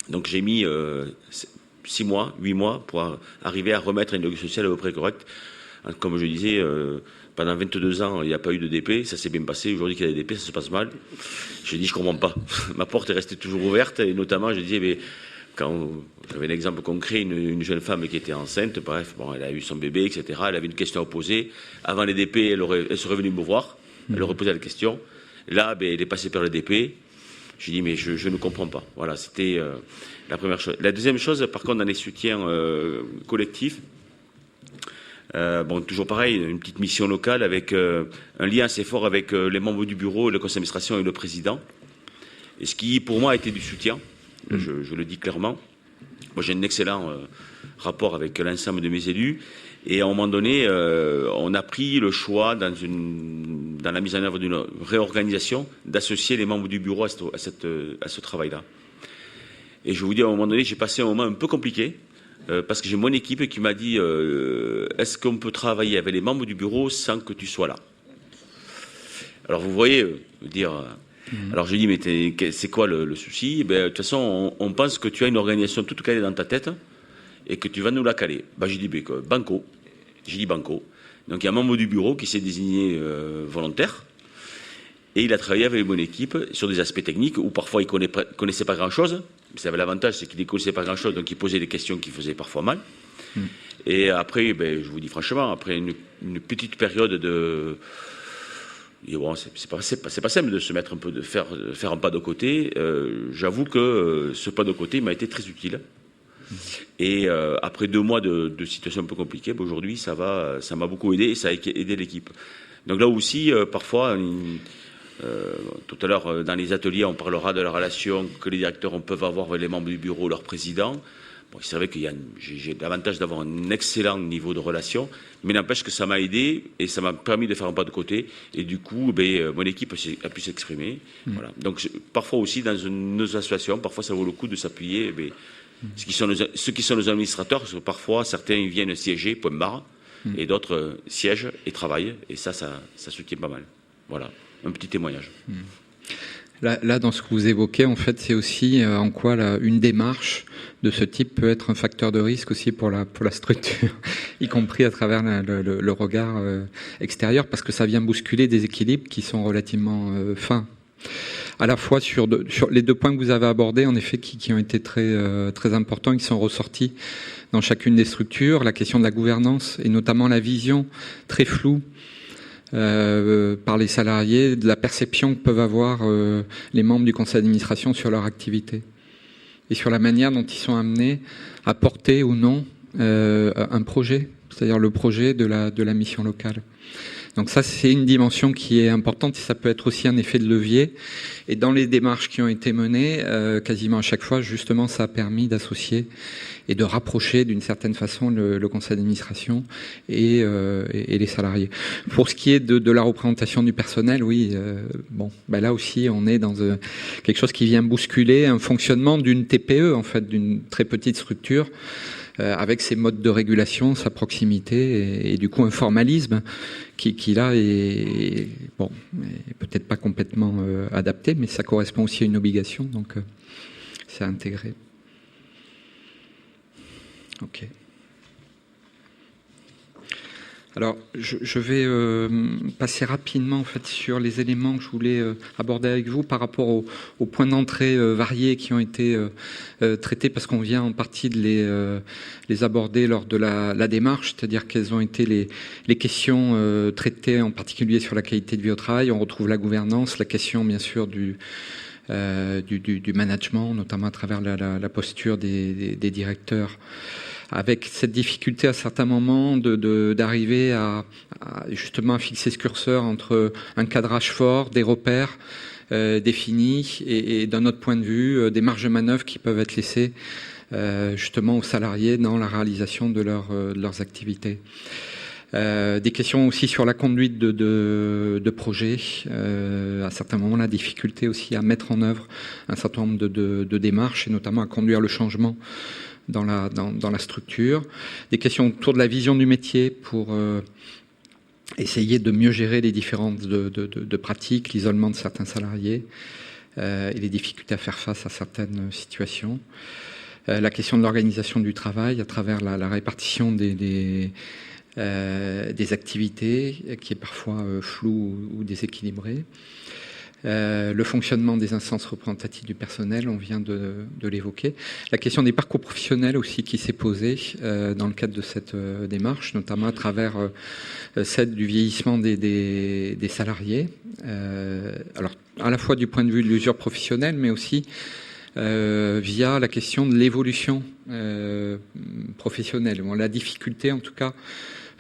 Speaker 7: Donc j'ai mis 8 mois pour arriver à remettre un dialogue social à peu près correct. Comme je disais, pendant 22 ans, il n'y a pas eu de DP, ça s'est bien passé. Aujourd'hui qu'il y a des DP, ça se passe mal. J'ai dit, je ne comprends pas. Ma porte est restée toujours ouverte, et notamment, je disais, quand j'avais un exemple concret, une jeune femme qui était enceinte, bref, elle a eu son bébé, etc. Elle avait une question à poser. Avant les DP, elle serait venue me voir, elle aurait posé la question. Là, elle est passée par le DP. J'ai dit, mais je ne comprends pas. Voilà, c'était la première chose. La deuxième chose, par contre, dans les soutiens collectifs, toujours pareil, une petite mission locale avec un lien assez fort avec les membres du bureau, le conseil d'administration et le président. Et ce qui, pour moi, a été du soutien. Je le dis clairement. Moi, j'ai un excellent rapport avec l'ensemble de mes élus. Et à un moment donné, on a pris le choix, dans la mise en œuvre d'une réorganisation, d'associer les membres du bureau à ce travail-là. Et je vous dis, à un moment donné, j'ai passé un moment un peu compliqué, parce que j'ai mon équipe qui m'a dit est-ce qu'on peut travailler avec les membres du bureau sans que tu sois là? Alors vous voyez, alors je dis mais c'est quoi le souci? De toute façon, on pense que tu as une organisation toute calée dans ta tête et que tu vas nous la caler. J'ai dit banco. J'ai dit banco. Donc il y a un membre du bureau qui s'est désigné volontaire et il a travaillé avec mon équipe sur des aspects techniques où parfois il connaissait pas grand-chose. Ça avait l'avantage, c'est qu'il ne connaissait pas grand-chose, donc il posait des questions qui faisaient parfois mal. Et après, je vous dis franchement, après une petite période de... Et bon, c'est pas simple de se mettre un peu, de faire un pas de côté. J'avoue que ce pas de côté m'a été très utile. Et après 2 mois de situation un peu compliquée, aujourd'hui, ça m'a beaucoup aidé et ça a aidé l'équipe. Donc là aussi, parfois... tout à l'heure, dans les ateliers, on parlera de la relation que les directeurs peuvent avoir avec les membres du bureau, leur président. Bon, c'est vrai que j'ai l'avantage d'avoir un excellent niveau de relation, mais n'empêche que ça m'a aidé et ça m'a permis de faire un pas de côté. Et du coup, mon équipe a pu s'exprimer. Voilà. Donc, parfois aussi, dans nos associations, parfois ça vaut le coup de s'appuyer. Ceux qui sont nos administrateurs, parce que parfois, certains viennent siéger, point barre, et d'autres siègent et travaillent. Et ça soutient pas mal. Voilà. Un petit témoignage.
Speaker 1: Là, dans ce que vous évoquez, en fait, c'est aussi en quoi une démarche de ce type peut être un facteur de risque aussi pour la structure, y compris à travers le regard extérieur, parce que ça vient bousculer des équilibres qui sont relativement fins. À la fois sur les 2 points que vous avez abordés, en effet, qui ont été très importants, qui sont ressortis dans chacune des structures, la question de la gouvernance et notamment la vision très floue par les salariés de la perception que peuvent avoir les membres du conseil d'administration sur leur activité et sur la manière dont ils sont amenés à porter ou non un projet, c'est-à-dire le projet de la mission locale. Donc ça, c'est une dimension qui est importante et ça peut être aussi un effet de levier. Et dans les démarches qui ont été menées, quasiment à chaque fois, justement, ça a permis d'associer et de rapprocher d'une certaine façon le conseil d'administration et les salariés. Pour ce qui est de la représentation du personnel, oui, là aussi, on est dans quelque chose qui vient bousculer un fonctionnement d'une TPE, en fait, d'une très petite structure, avec ses modes de régulation, sa proximité et du coup un formalisme qui là est peut-être pas complètement adapté, mais ça correspond aussi à une obligation, donc c'est à intégrer. Ok. Alors, je vais passer rapidement en fait sur les éléments que je voulais aborder avec vous par rapport aux points d'entrée variés qui ont été traités, parce qu'on vient en partie de les aborder lors de la démarche, c'est-à-dire quelles ont été les questions traitées en particulier sur la qualité de vie au travail. On retrouve la gouvernance, la question bien sûr du management, notamment à travers la posture des directeurs, avec cette difficulté à certains moments d'arriver à justement à fixer ce curseur entre un cadrage fort, des repères définis et d'un autre point de vue, des marges de manœuvre qui peuvent être laissées justement aux salariés dans la réalisation de leurs activités. Des questions aussi sur la conduite de projets, à certains moments la difficulté aussi à mettre en œuvre un certain nombre de démarches et notamment à conduire le changement dans la structure. Des questions autour de la vision du métier pour essayer de mieux gérer les différences de pratiques, l'isolement de certains salariés et les difficultés à faire face à certaines situations. La question de l'organisation du travail à travers la répartition des activités qui est parfois floue ou déséquilibrée. Le fonctionnement des instances représentatives du personnel, on vient de l'évoquer. La question des parcours professionnels aussi qui s'est posée dans le cadre de cette démarche, notamment à travers celle du vieillissement des salariés. Alors, à la fois du point de vue de l'usure professionnelle, mais aussi via la question de l'évolution professionnelle. Bon, la difficulté, en tout cas,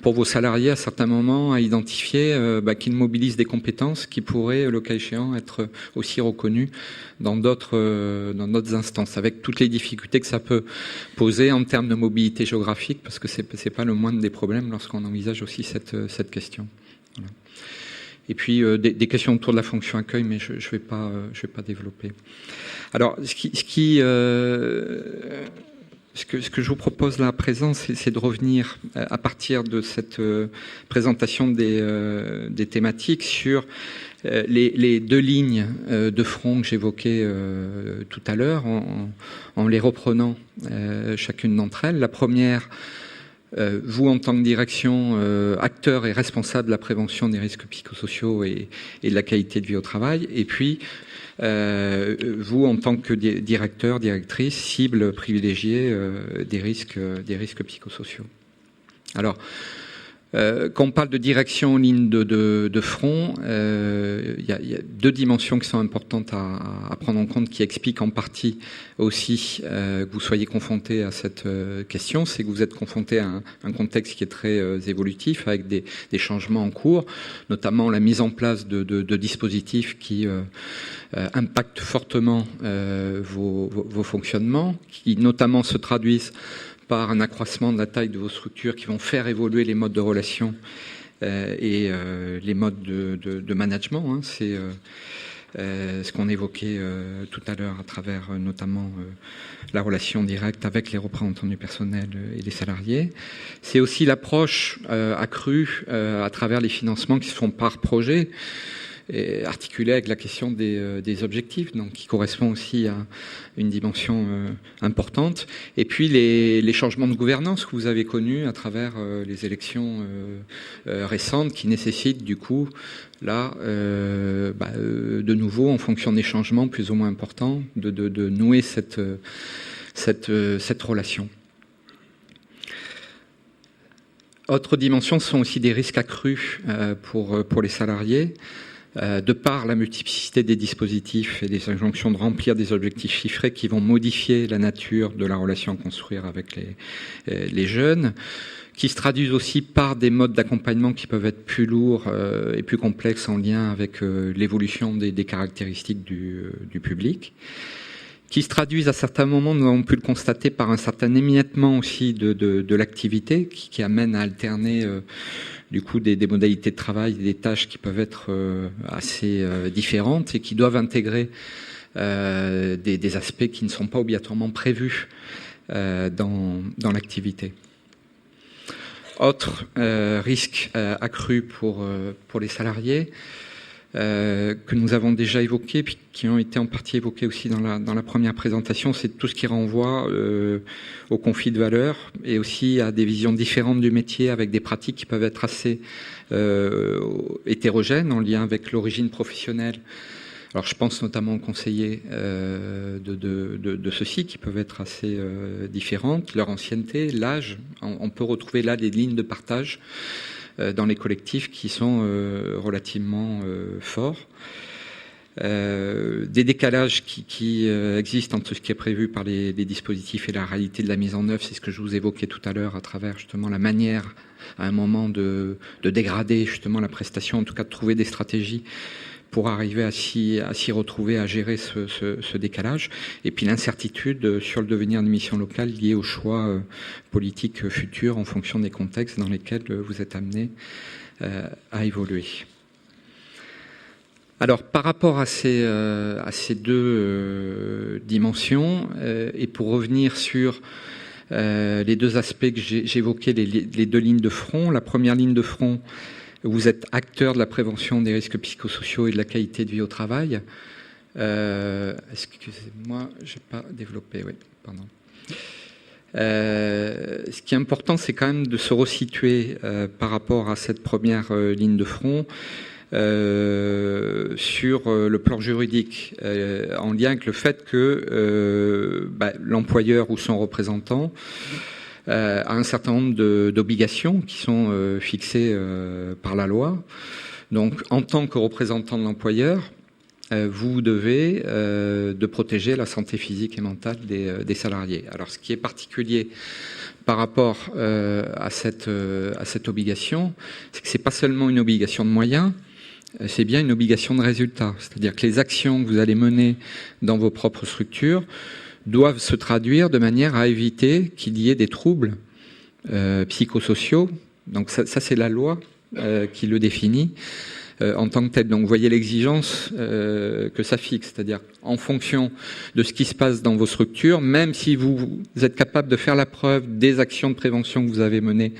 Speaker 1: pour vos salariés à certains moments à identifier qu'ils mobilisent des compétences qui pourraient, le cas échéant, être aussi reconnues dans d'autres instances, avec toutes les difficultés que ça peut poser en termes de mobilité géographique, parce que c'est pas le moindre des problèmes lorsqu'on envisage aussi cette question. Voilà. Et puis des questions autour de la fonction accueil, mais je vais pas développer. Alors, ce que je vous propose là à présent, c'est de revenir à partir de cette présentation des thématiques sur les deux lignes de front que j'évoquais tout à l'heure, en les reprenant chacune d'entre elles. La première, vous en tant que direction, acteur et responsable de la prévention des risques psychosociaux et de la qualité de vie au travail, et puis vous en tant que directeur, directrice, cible privilégiée des risques psychosociaux. Alors, quand on parle de direction en ligne de front, il y a deux dimensions qui sont importantes à prendre en compte, qui expliquent en partie aussi que vous soyez confronté à cette question. C'est que vous êtes confronté à un contexte qui est très évolutif, avec des changements en cours, notamment la mise en place de dispositifs qui impactent fortement vos fonctionnements, qui notamment se traduisent par un accroissement de la taille de vos structures, qui vont faire évoluer les modes de relation et les modes de management. C'est ce qu'on évoquait tout à l'heure à travers notamment la relation directe avec les représentants du personnel et les salariés. C'est aussi l'approche accrue à travers les financements qui se font par projet, et articulé avec la question des objectifs, donc qui correspond aussi à une dimension importante. Et puis les changements de gouvernance que vous avez connus à travers les élections récentes, qui nécessitent du coup là de nouveau, en fonction des changements plus ou moins importants, de nouer cette relation. Autre dimension, ce sont aussi des risques accrus pour les salariés. De par la multiplicité des dispositifs et des injonctions de remplir des objectifs chiffrés qui vont modifier la nature de la relation à construire avec les jeunes, qui se traduisent aussi par des modes d'accompagnement qui peuvent être plus lourds et plus complexes en lien avec l'évolution des caractéristiques du public, qui se traduisent à certains moments, nous avons pu le constater, par un certain émiettement aussi de l'activité qui amène à alterner du coup des modalités de travail, des tâches qui peuvent être assez différentes et qui doivent intégrer des aspects qui ne sont pas obligatoirement prévus dans l'activité. Autre risque accru pour les salariés, que nous avons déjà évoqués, puis qui ont été en partie évoqués aussi dans la première présentation, c'est tout ce qui renvoie au conflit de valeurs et aussi à des visions différentes du métier, avec des pratiques qui peuvent être assez hétérogènes en lien avec l'origine professionnelle. Alors je pense notamment aux conseillers de ceux-ci, qui peuvent être assez différentes, leur ancienneté, l'âge. On peut retrouver là des lignes de partage dans les collectifs qui sont relativement forts. Des décalages qui existent entre ce qui est prévu par les dispositifs et la réalité de la mise en œuvre, c'est ce que je vous évoquais tout à l'heure à travers justement la manière à un moment de dégrader justement la prestation, en tout cas de trouver des stratégies pour arriver à s'y retrouver, à gérer ce décalage. Et puis l'incertitude sur le devenir de mission locale liée aux choix politiques futurs en fonction des contextes dans lesquels vous êtes amené à évoluer. Alors, par rapport à ces deux dimensions, et pour revenir sur les deux aspects que j'évoquais, les deux lignes de front, la première ligne de front, vous êtes acteur de la prévention des risques psychosociaux et de la qualité de vie au travail. Excusez-moi, je n'ai pas développé, oui, pardon. Ce qui est important, c'est quand même de se resituer par rapport à cette première ligne de front sur le plan juridique, en lien avec le fait que l'employeur ou son représentant a un certain nombre d'obligations qui sont fixées par la loi. Donc, en tant que représentant de l'employeur, vous devez de protéger la santé physique et mentale des salariés. Alors, ce qui est particulier par rapport à cette obligation, c'est que c'est pas seulement une obligation de moyens, c'est bien une obligation de résultat. C'est-à-dire que les actions que vous allez mener dans vos propres structures doivent se traduire de manière à éviter qu'il y ait des troubles psychosociaux. Donc ça c'est la loi qui le définit en tant que tel. Donc vous voyez l'exigence que ça fixe, c'est-à-dire en fonction de ce qui se passe dans vos structures, même si vous êtes capable de faire la preuve des actions de prévention que vous avez menées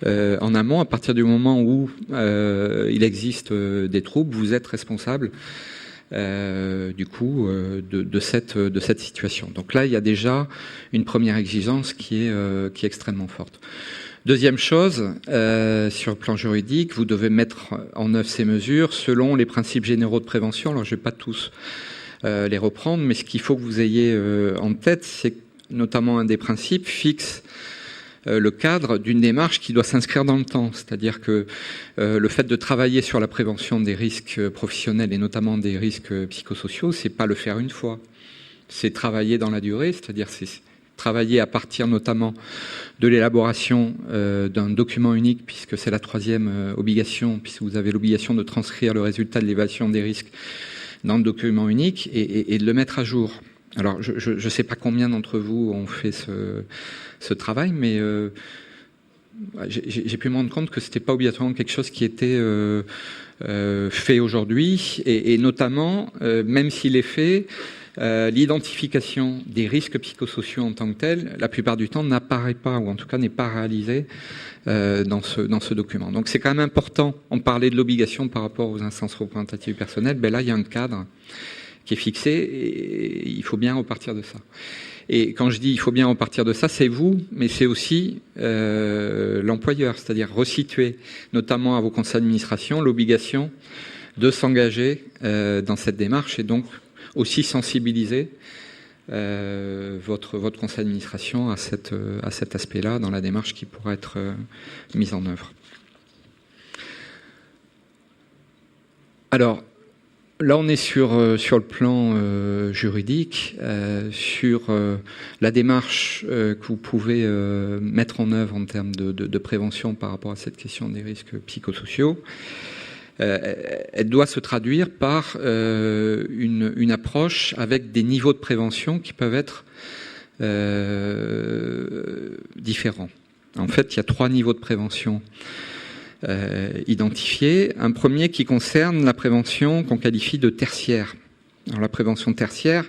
Speaker 1: en amont, à partir du moment où il existe des troubles, vous êtes responsable du coup de cette situation. Donc là, il y a déjà une première exigence qui est extrêmement forte. Deuxième chose, sur le plan juridique, vous devez mettre en œuvre ces mesures selon les principes généraux de prévention. Alors, je ne vais pas tous les reprendre, mais ce qu'il faut que vous ayez en tête, c'est que notamment un des principes fixe le cadre d'une démarche qui doit s'inscrire dans le temps. C'est-à-dire que le fait de travailler sur la prévention des risques professionnels et notamment des risques psychosociaux, c'est pas le faire une fois. C'est travailler dans la durée, c'est-à-dire c'est travailler à partir notamment de l'élaboration d'un document unique, puisque c'est la troisième obligation, puisque vous avez l'obligation de transcrire le résultat de l'évaluation des risques dans le document unique et de le mettre à jour. Alors, je ne sais pas combien d'entre vous ont fait ce travail, mais j'ai pu me rendre compte que c'était pas obligatoirement quelque chose qui était fait aujourd'hui, et notamment, même s'il est fait, l'identification des risques psychosociaux en tant que tels, la plupart du temps, n'apparaît pas, ou en tout cas n'est pas réalisée dans ce document. Donc c'est quand même important. On parlait de l'obligation par rapport aux instances représentatives personnelles. Ben là, il y a un cadre qui est fixé et il faut bien repartir de ça. Et quand je dis il faut bien repartir de ça, c'est vous, mais c'est aussi l'employeur, c'est-à-dire resituer, notamment à vos conseils d'administration, l'obligation de s'engager dans cette démarche et donc aussi sensibiliser votre conseil d'administration à cet aspect-là dans la démarche qui pourra être mise en œuvre. Alors, là, on est sur le plan juridique, sur la démarche que vous pouvez mettre en œuvre en termes de prévention par rapport à cette question des risques psychosociaux. Elle doit se traduire par une approche avec des niveaux de prévention qui peuvent être différents. En fait, il y a 3 niveaux de prévention identifiés. Un premier qui concerne la prévention qu'on qualifie de tertiaire. Alors la prévention tertiaire,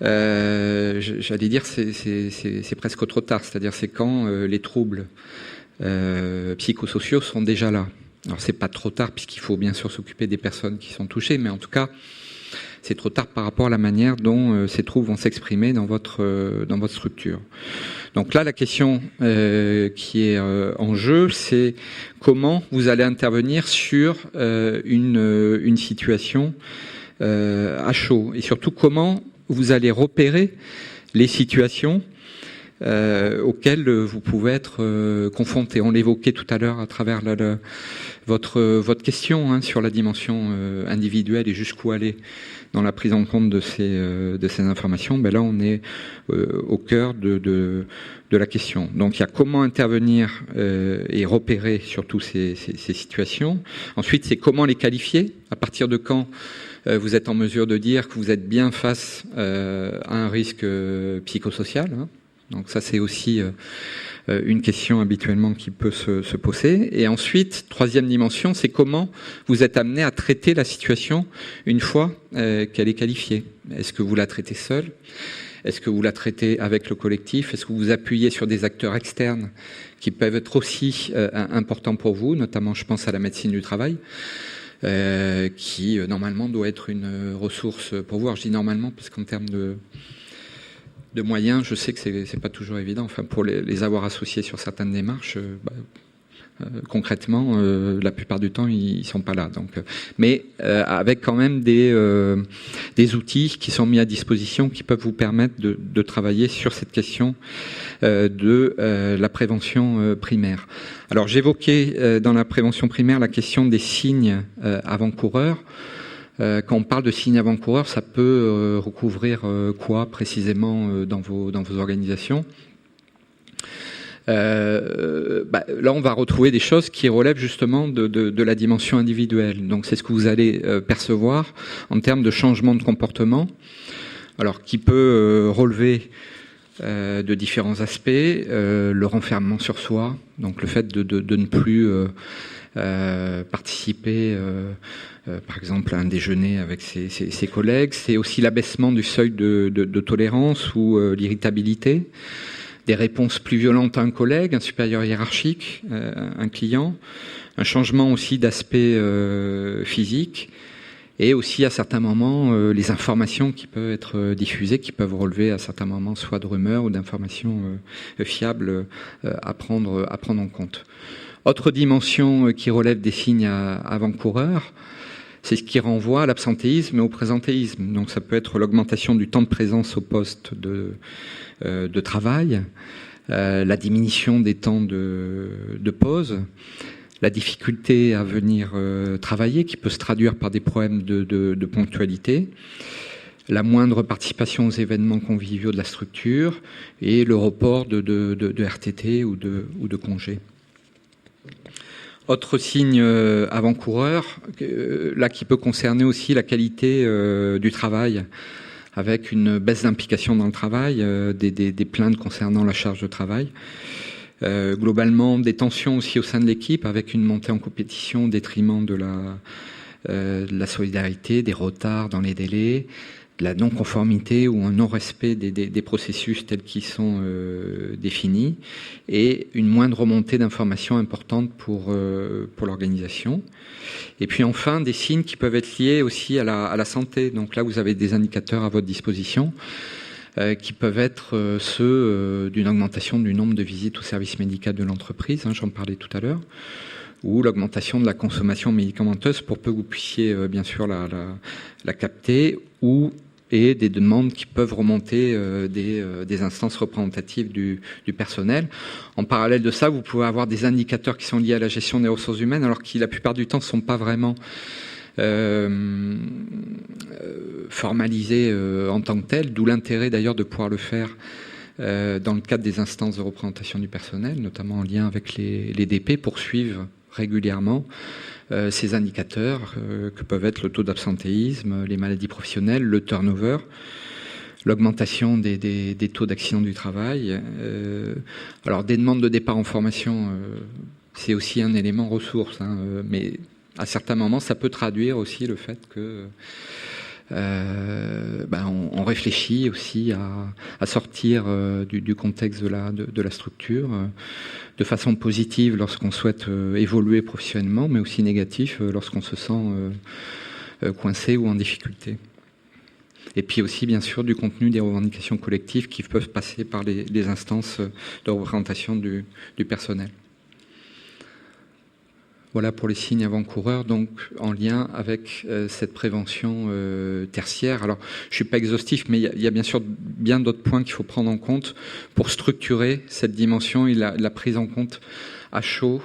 Speaker 1: j'allais dire c'est presque trop tard, c'est-à-dire c'est quand les troubles psychosociaux sont déjà là. Alors c'est pas trop tard puisqu'il faut bien sûr s'occuper des personnes qui sont touchées, mais en tout cas c'est trop tard par rapport à la manière dont ces troubles vont s'exprimer dans votre structure. Donc là la question qui est en jeu, c'est comment vous allez intervenir sur une situation à chaud et surtout comment vous allez repérer les situations auxquelles vous pouvez être confronté. On l'évoquait tout à l'heure à travers votre question sur la dimension individuelle et jusqu'où aller dans la prise en compte de ces informations. Ben là, on est au cœur de la question. Donc, il y a comment intervenir et repérer surtout ces situations. Ensuite, c'est comment les qualifier. À partir de quand vous êtes en mesure de dire que vous êtes bien face à un risque psychosocial. Donc ça, c'est aussi une question habituellement qui peut se poser. Et ensuite, troisième dimension, c'est comment vous êtes amené à traiter la situation une fois qu'elle est qualifiée. Est-ce que vous la traitez seul ? Est-ce que vous la traitez avec le collectif ? Est-ce que vous vous appuyez sur des acteurs externes qui peuvent être aussi importants pour vous ? Notamment, je pense à la médecine du travail, qui normalement doit être une ressource pour vous. Alors, je dis normalement parce qu'en termes de moyens, je sais que c'est pas toujours évident. Enfin, pour les avoir associés sur certaines démarches, concrètement, la plupart du temps, ils sont pas là. Donc, mais avec quand même des outils qui sont mis à disposition, qui peuvent vous permettre de travailler sur cette question de la prévention primaire. Alors, j'évoquais dans la prévention primaire la question des signes avant-coureurs. Quand on parle de signes avant-coureurs, ça peut recouvrir quoi précisément dans vos organisations ? Là, on va retrouver des choses qui relèvent justement de la dimension individuelle. Donc, c'est ce que vous allez percevoir en termes de changement de comportement, alors qui peut relever de différents aspects, le renfermement sur soi, donc le fait de ne plus participer, par exemple, à un déjeuner avec ses collègues. C'est aussi l'abaissement du seuil de tolérance ou l'irritabilité. Des réponses plus violentes à un collègue, un supérieur hiérarchique, un client, un changement aussi d'aspect physique, et aussi à certains moments les informations qui peuvent être diffusées, qui peuvent relever à certains moments soit de rumeurs ou d'informations fiables à prendre en compte. Autre dimension qui relève des signes avant-coureurs, c'est ce qui renvoie à l'absentéisme et au présentéisme. Donc ça peut être l'augmentation du temps de présence au poste de travail, la diminution des temps de pause, la difficulté à venir travailler qui peut se traduire par des problèmes de ponctualité, la moindre participation aux événements conviviaux de la structure et le report de RTT ou de congés. Autre signe avant-coureur, là qui peut concerner aussi la qualité du travail, avec une baisse d'implication dans le travail, des plaintes concernant la charge de travail. Globalement, des tensions aussi au sein de l'équipe, avec une montée en compétition au détriment de la solidarité, des retards dans les délais, de la non-conformité ou un non-respect des processus tels qu'ils sont définis, et une moindre remontée d'informations importantes pour l'organisation. Et puis enfin, des signes qui peuvent être liés aussi à la santé. Donc là, vous avez des indicateurs à votre disposition qui peuvent être ceux d'une augmentation du nombre de visites au service médical de l'entreprise, j'en parlais tout à l'heure, ou l'augmentation de la consommation médicamenteuse pour peu que vous puissiez bien sûr la capter, et des demandes qui peuvent remonter des instances représentatives du personnel. En parallèle de ça, vous pouvez avoir des indicateurs qui sont liés à la gestion des ressources humaines, alors qui la plupart du temps ne sont pas vraiment formalisés en tant que tels, d'où l'intérêt d'ailleurs de pouvoir le faire dans le cadre des instances de représentation du personnel, notamment en lien avec les DP, pour suivre régulièrement ces indicateurs que peuvent être le taux d'absentéisme, les maladies professionnelles, le turnover, l'augmentation des taux d'accident du travail. Alors des demandes de départ en formation, c'est aussi un élément ressource, mais à certains moments ça peut traduire aussi le fait que on réfléchit aussi à sortir du contexte de la structure de façon positive lorsqu'on souhaite évoluer professionnellement, mais aussi négatif lorsqu'on se sent coincé ou en difficulté. Et puis aussi, bien sûr, du contenu des revendications collectives qui peuvent passer par les instances de représentation du personnel. Voilà pour les signes avant-coureurs, donc en lien avec cette prévention tertiaire. Alors, je suis pas exhaustif, mais il y a bien sûr bien d'autres points qu'il faut prendre en compte pour structurer cette dimension et la prise en compte à chaud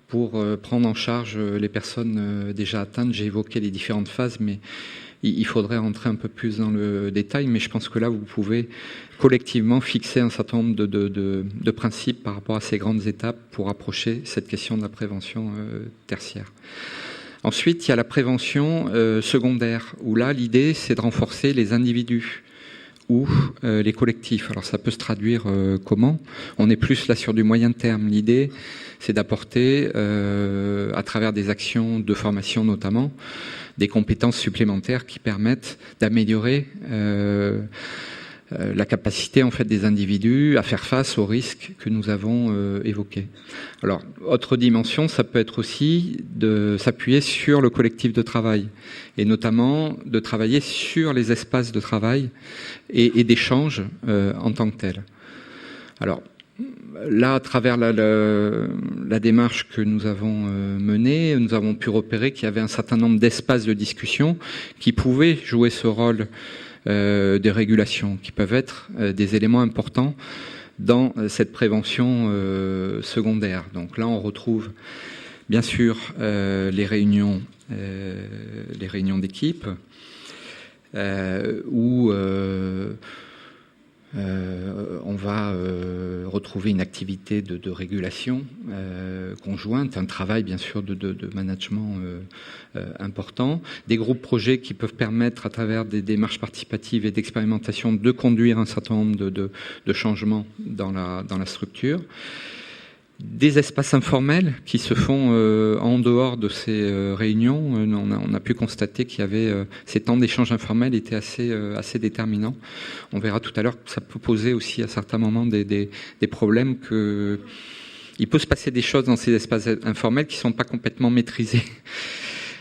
Speaker 1: pour prendre en charge les personnes déjà atteintes. J'ai évoqué les différentes phases, mais il faudrait rentrer un peu plus dans le détail, mais je pense que là, vous pouvez collectivement fixer un certain nombre de principes par rapport à ces grandes étapes pour approcher cette question de la prévention tertiaire. Ensuite, il y a la prévention secondaire, où là, l'idée, c'est de renforcer les individus ou les collectifs. Alors, ça peut se traduire comment ? On est plus là sur du moyen terme. L'idée, c'est d'apporter, à travers des actions de formation notamment, des compétences supplémentaires qui permettent d'améliorer la capacité en fait des individus à faire face aux risques que nous avons évoqués. Alors, autre dimension, ça peut être aussi de s'appuyer sur le collectif de travail et notamment de travailler sur les espaces de travail et d'échange en tant que tel. Alors, là, à travers la démarche que nous avons menée, nous avons pu repérer qu'il y avait un certain nombre d'espaces de discussion qui pouvaient jouer ce rôle de régulation, qui peuvent être des éléments importants dans cette prévention secondaire. Donc là, on retrouve bien sûr les réunions les réunions d'équipe, où on va retrouver une activité de régulation conjointe, un travail bien sûr de management important, des groupes projets qui peuvent permettre à travers des démarches participatives et d'expérimentation de conduire un certain nombre de changements dans la structure. Des espaces informels qui se font en dehors de ces réunions. On a pu constater qu'il y avait ces temps d'échange informels étaient assez déterminants. On verra tout à l'heure que ça peut poser aussi à certains moments des problèmes que il peut se passer des choses dans ces espaces informels qui sont pas complètement maîtrisés.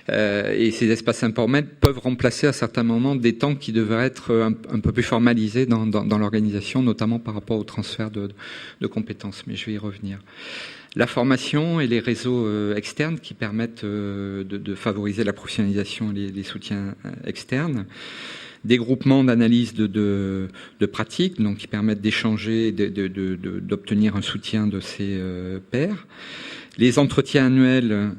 Speaker 1: Et ces espaces informels peuvent remplacer à certains moments des temps qui devraient être un peu plus formalisés dans l'organisation, notamment par rapport au transfert de compétences. Mais je vais y revenir. La formation et les réseaux externes qui permettent de favoriser la professionnalisation et les soutiens externes. Des groupements d'analyse de pratiques, donc qui permettent d'échanger, d'obtenir un soutien de ses pairs. Les entretiens annuels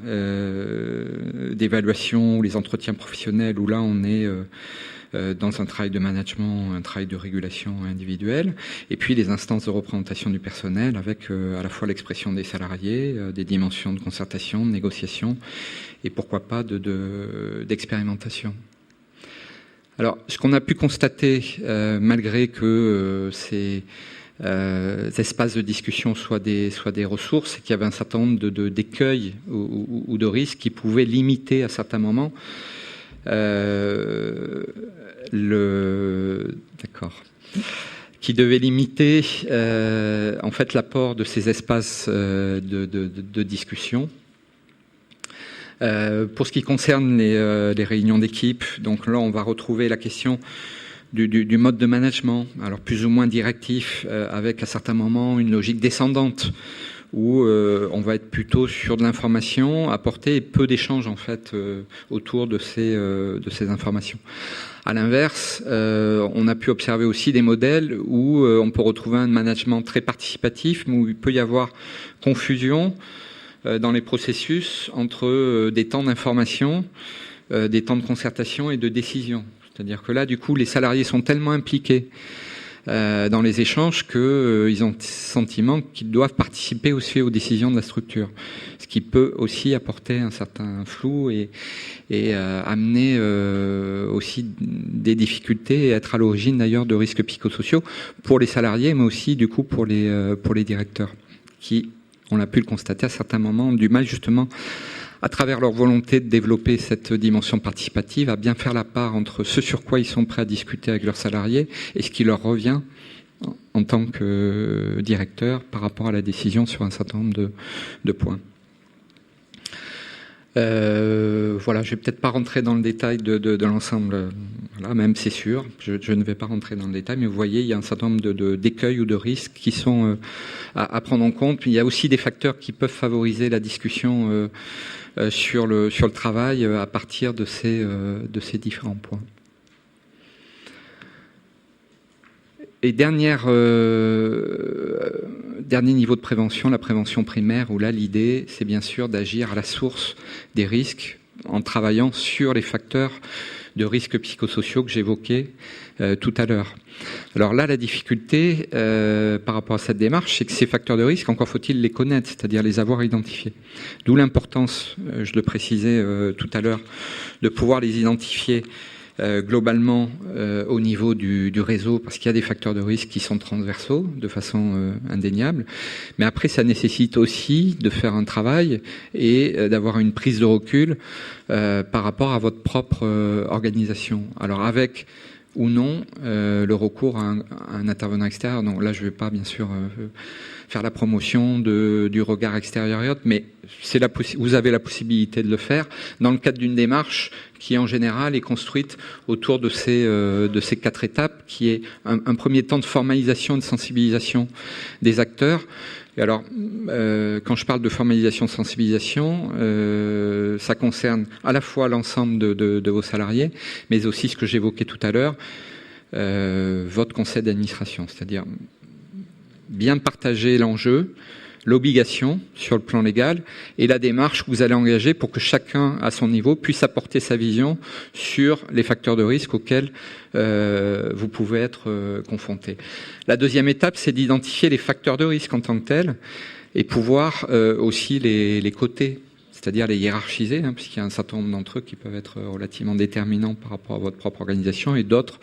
Speaker 1: d'évaluation, les entretiens professionnels, où là on est dans un travail de management, un travail de régulation individuelle, et puis les instances de représentation du personnel avec à la fois l'expression des salariés, des dimensions de concertation, de négociation, et pourquoi pas d'expérimentation. Alors, ce qu'on a pu constater, malgré que ces espaces de discussion soient des ressources, c'est qu'il y avait un certain nombre d'écueils ou de risques qui pouvaient limiter à certains moments qui devaient limiter en fait l'apport de ces espaces de discussion. Pour ce qui concerne les réunions d'équipe, donc là on va retrouver la question du mode de management, alors plus ou moins directif, avec à certains moments une logique descendante où on va être plutôt sur de l'information apportée et peu d'échanges en fait autour de ces informations. À l'inverse, on a pu observer aussi des modèles où on peut retrouver un management très participatif, où il peut y avoir confusion dans les processus entre des temps d'information, des temps de concertation et de décision. C'est-à-dire que là, du coup, les salariés sont tellement impliqués dans les échanges qu'ils ont le sentiment qu'ils doivent participer aussi aux décisions de la structure. Ce qui peut aussi apporter un certain flou et amener aussi des difficultés et être à l'origine d'ailleurs de risques psychosociaux pour les salariés, mais aussi du coup pour les directeurs qui, on a pu le constater à certains moments, ont du mal justement à travers leur volonté de développer cette dimension participative, à bien faire la part entre ce sur quoi ils sont prêts à discuter avec leurs salariés et ce qui leur revient en tant que directeur par rapport à la décision sur un certain nombre de points. Voilà, je vais peut-être pas rentrer dans le détail de l'ensemble, voilà, même c'est sûr, je ne vais pas rentrer dans le détail, mais vous voyez, il y a un certain nombre d'écueils ou de risques qui sont à prendre en compte. Il y a aussi des facteurs qui peuvent favoriser la discussion sur le travail à partir de ces différents points. Et dernier niveau de prévention, la prévention primaire, où là l'idée c'est bien sûr d'agir à la source des risques en travaillant sur les facteurs de risques psychosociaux que j'évoquais tout à l'heure. Alors là, la difficulté par rapport à cette démarche, c'est que ces facteurs de risque, encore faut-il les connaître, c'est-à-dire les avoir identifiés. D'où l'importance, je le précisais tout à l'heure, de pouvoir les identifier globalement au niveau du réseau, parce qu'il y a des facteurs de risque qui sont transversaux de façon indéniable, mais après ça nécessite aussi de faire un travail et d'avoir une prise de recul par rapport à votre propre organisation. Alors avec ou non le recours à un intervenant extérieur. Donc là je ne vais pas bien sûr faire la promotion du regard extérieur et autres, mais vous avez la possibilité de le faire dans le cadre d'une démarche qui en général est construite autour de ces 4 étapes, qui est un premier temps de formalisation et de sensibilisation des acteurs. Et alors, quand je parle de formalisation, de sensibilisation, ça concerne à la fois l'ensemble de vos salariés, mais aussi ce que j'évoquais tout à l'heure, votre conseil d'administration, c'est-à-dire bien partager l'enjeu, l'obligation sur le plan légal et la démarche que vous allez engager pour que chacun, à son niveau, puisse apporter sa vision sur les facteurs de risque auxquels vous pouvez être confronté. La deuxième étape, c'est d'identifier les facteurs de risque en tant que tels et pouvoir aussi les coter, c'est-à-dire les hiérarchiser, puisqu'il y a un certain nombre d'entre eux qui peuvent être relativement déterminants par rapport à votre propre organisation et d'autres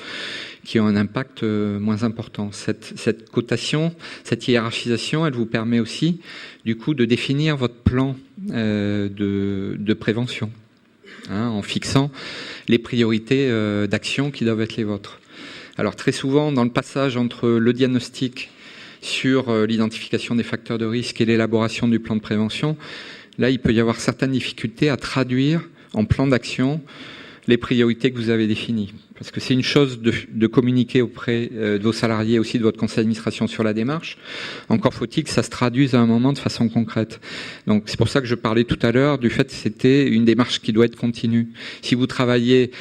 Speaker 1: qui ont un impact moins important. Cette cotation, cette hiérarchisation, elle vous permet aussi, du coup, de définir votre plan de prévention, en fixant les priorités d'action qui doivent être les vôtres. Alors, très souvent, dans le passage entre le diagnostic sur l'identification des facteurs de risque et l'élaboration du plan de prévention, là, il peut y avoir certaines difficultés à traduire en plan d'action les priorités que vous avez définies. Parce que c'est une chose de communiquer auprès de vos salariés, aussi de votre conseil d'administration sur la démarche. Encore faut-il que ça se traduise à un moment de façon concrète. Donc c'est pour ça que je parlais tout à l'heure du fait que c'était une démarche qui doit être continue. Si vous travaillez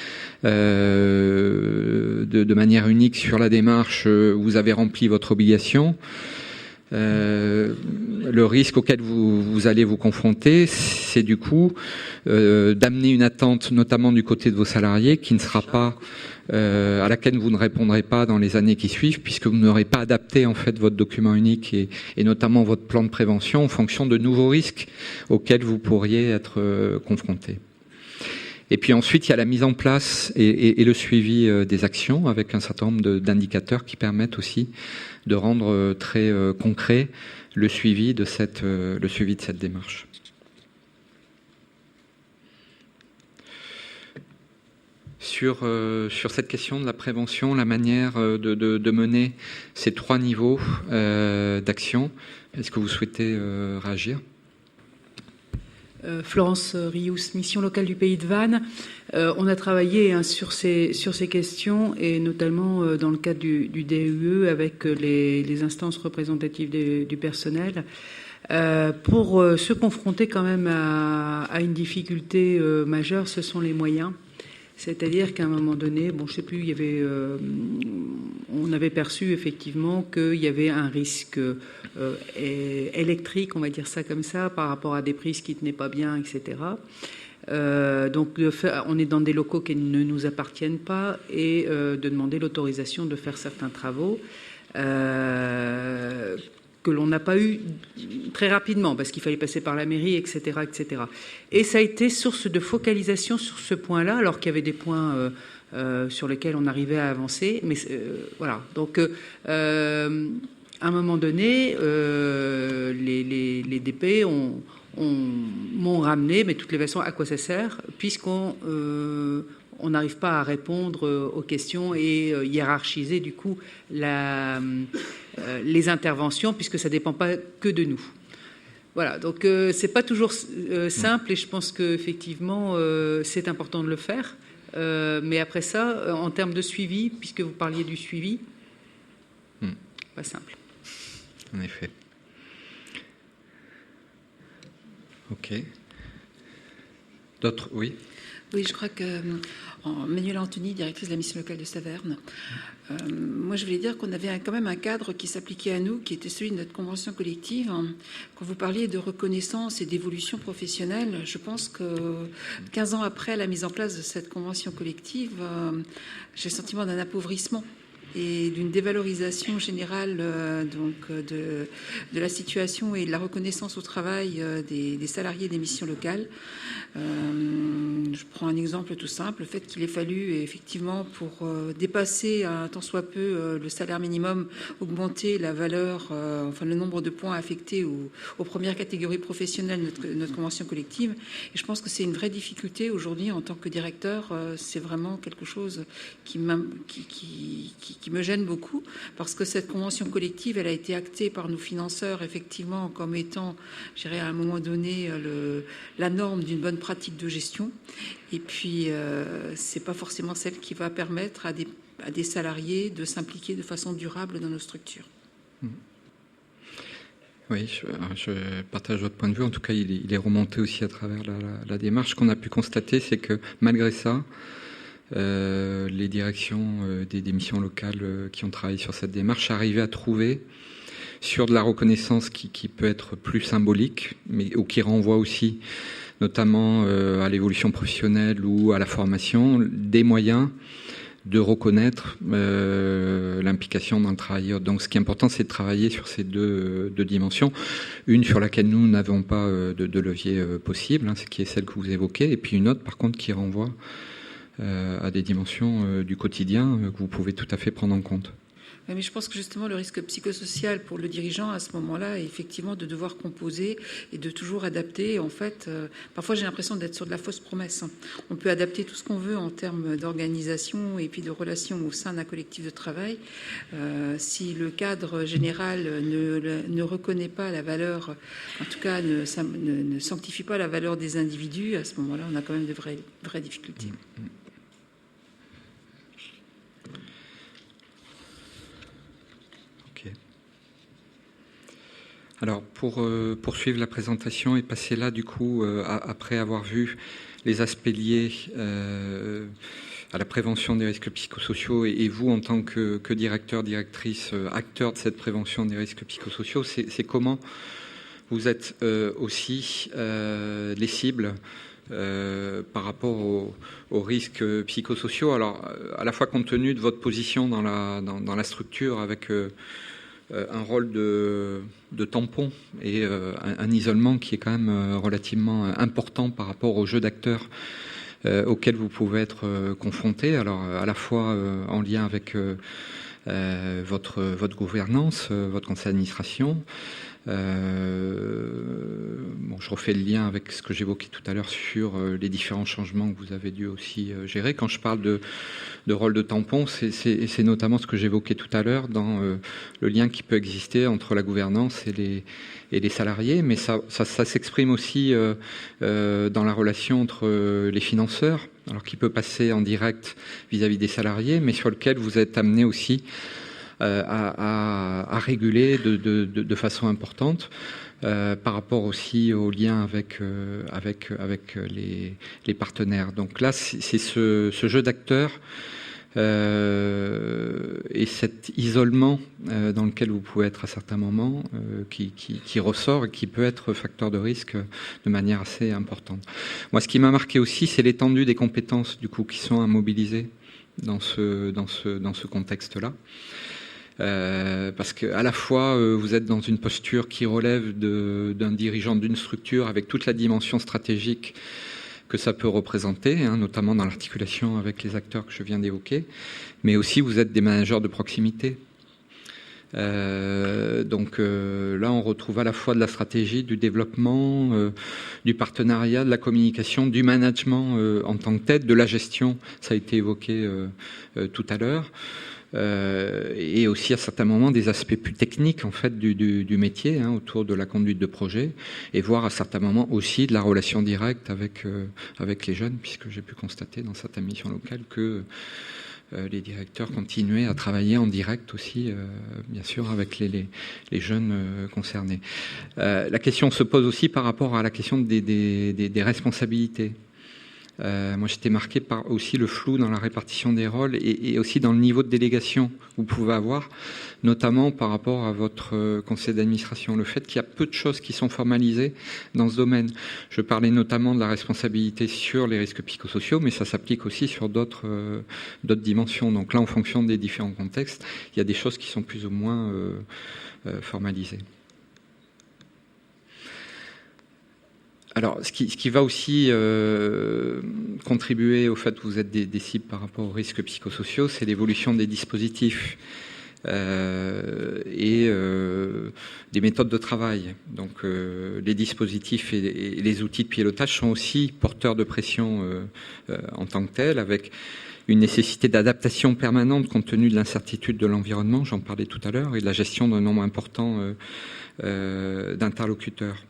Speaker 1: de manière unique sur la démarche, vous avez rempli votre obligation. Le risque auquel vous allez vous confronter, c'est du coup d'amener une attente, notamment du côté de vos salariés, qui ne sera pas à laquelle vous ne répondrez pas dans les années qui suivent, puisque vous n'aurez pas adapté en fait votre document unique et notamment votre plan de prévention en fonction de nouveaux risques auxquels vous pourriez être confrontés. Et puis ensuite, il y a la mise en place et le suivi des actions avec un certain nombre d'indicateurs qui permettent aussi de rendre très concret le suivi de cette démarche. Sur cette question de la prévention, la manière de mener ces 3 niveaux d'action, est-ce que vous souhaitez réagir ?
Speaker 5: Florence Rious, mission locale du Pays de Vannes. On a travaillé sur ces questions et notamment dans le cadre du DUE avec les instances représentatives du personnel pour se confronter quand même à une difficulté majeure, ce sont les moyens. C'est-à-dire qu'à un moment donné, je sais plus, on avait perçu effectivement qu'il y avait un risque électrique, on va dire ça comme ça, par rapport à des prises qui tenaient pas bien, etc. Donc, on est dans des locaux qui ne nous appartiennent pas et de demander l'autorisation de faire certains travaux que l'on n'a pas eu très rapidement parce qu'il fallait passer par la mairie, etc., etc. Et ça a été source de focalisation sur ce point-là, alors qu'il y avait des points sur lesquels on arrivait à avancer. Mais voilà. Donc, à un moment donné, les DP m'ont ramené, mais de toutes les façons, à quoi ça sert, puisqu'on n'arrive pas à répondre aux questions et hiérarchiser du coup les interventions, puisque ça ne dépend pas que de nous. Voilà, donc c'est pas toujours simple et je pense qu'effectivement c'est important de le faire. Mais après ça, en termes de suivi, puisque vous parliez du suivi, pas simple.
Speaker 1: En effet. Ok. D'autres, oui.
Speaker 8: Oui, je crois que Manuela Anthony, directrice de la mission locale de Saverne, moi je voulais dire qu'on avait quand même un cadre qui s'appliquait à nous, qui était celui de notre convention collective. Quand vous parliez de reconnaissance et d'évolution professionnelle, je pense que 15 ans après la mise en place de cette convention collective, j'ai le sentiment d'un appauvrissement et d'une dévalorisation générale de la situation et de la reconnaissance au travail des salariés des missions locales. Je prends un exemple tout simple, le fait qu'il ait fallu effectivement pour dépasser un tant soit peu le salaire minimum, augmenter la valeur, le nombre de points affectés aux premières catégories professionnelles de notre convention collective. Et je pense que c'est une vraie difficulté aujourd'hui en tant que directeur. C'est vraiment quelque chose qui me gêne beaucoup, parce que cette convention collective, elle a été actée par nos financeurs effectivement comme étant, je dirais à un moment donné, la norme d'une bonne pratique de gestion. Et puis, c'est pas forcément celle qui va permettre à des salariés de s'impliquer de façon durable dans nos structures.
Speaker 1: Oui, je partage votre point de vue. En tout cas, il est remonté aussi à travers la démarche. Ce qu'on a pu constater, c'est que malgré ça, les directions des missions locales qui ont travaillé sur cette démarche arrivaient à trouver sur de la reconnaissance qui peut être plus symbolique, mais ou qui renvoie aussi notamment à l'évolution professionnelle ou à la formation, des moyens de reconnaître l'implication dans le travail. Donc ce qui est important, c'est de travailler sur ces deux dimensions. Une sur laquelle nous n'avons pas de levier possible, ce qui est celle que vous évoquez, et puis une autre par contre qui renvoie à des dimensions du quotidien que vous pouvez tout à fait prendre en compte.
Speaker 8: Mais je pense que justement le risque psychosocial pour le dirigeant à ce moment-là est effectivement de devoir composer et de toujours adapter. En fait, parfois j'ai l'impression d'être sur de la fausse promesse. On peut adapter tout ce qu'on veut en termes d'organisation et puis de relations au sein d'un collectif de travail. Si le cadre général ne reconnaît pas la valeur, en tout cas ne sanctifie pas la valeur des individus, à ce moment-là, on a quand même de vraies difficultés.
Speaker 1: Alors, pour poursuivre la présentation et passer là, du coup, après avoir vu les aspects liés à la prévention des risques psychosociaux et vous, en tant que directeur, directrice, acteur de cette prévention des risques psychosociaux, c'est comment vous êtes aussi les cibles par rapport aux risques psychosociaux. Alors, à la fois compte tenu de votre position dans la structure avec un rôle de tampon et un isolement qui est quand même relativement important par rapport au jeu d'acteurs auxquels vous pouvez être confrontés. Alors à la fois en lien avec votre gouvernance, votre conseil d'administration. Je refais le lien avec ce que j'évoquais tout à l'heure sur les différents changements que vous avez dû aussi gérer. Quand je parle de rôle de tampon, c'est notamment ce que j'évoquais tout à l'heure dans le lien qui peut exister entre la gouvernance et les salariés, mais ça s'exprime aussi dans la relation entre les financeurs, alors qui peut passer en direct vis-à-vis des salariés, mais sur lequel vous êtes amené aussi à réguler de façon importante par rapport aussi au lien avec les partenaires. Donc là, c'est ce jeu d'acteurs et cet isolement dans lequel vous pouvez être à certains moments qui ressort et qui peut être facteur de risque de manière assez importante. Moi, ce qui m'a marqué aussi, c'est l'étendue des compétences du coup qui sont à mobiliser dans ce contexte-là. Parce qu'à la fois vous êtes dans une posture qui relève d'un dirigeant d'une structure avec toute la dimension stratégique que ça peut représenter, notamment dans l'articulation avec les acteurs que je viens d'évoquer, mais aussi vous êtes des managers de proximité. Donc là on retrouve à la fois de la stratégie, du développement, du partenariat, de la communication, du management en tant que tel, de la gestion, ça a été évoqué tout à l'heure. Et aussi à certains moments des aspects plus techniques en fait du métier autour de la conduite de projet et voire à certains moments aussi de la relation directe avec les jeunes, puisque j'ai pu constater dans certaines missions locales que les directeurs continuaient à travailler en direct aussi bien sûr avec les jeunes concernés. La question se pose aussi par rapport à la question des responsabilités. Moi, j'étais marqué par aussi le flou dans la répartition des rôles et aussi dans le niveau de délégation que vous pouvez avoir, notamment par rapport à votre conseil d'administration. Le fait qu'il y a peu de choses qui sont formalisées dans ce domaine. Je parlais notamment de la responsabilité sur les risques psychosociaux, mais ça s'applique aussi sur d'autres dimensions. Donc là, en fonction des différents contextes, il y a des choses qui sont plus ou moins formalisées. Alors, ce qui va aussi contribuer au fait que vous êtes des cibles par rapport aux risques psychosociaux, c'est l'évolution des dispositifs et des méthodes de travail. Donc, les dispositifs et les outils de pilotage sont aussi porteurs de pression en tant que tels, avec une nécessité d'adaptation permanente compte tenu de l'incertitude de l'environnement, j'en parlais tout à l'heure, et de la gestion d'un nombre important d'interlocuteurs.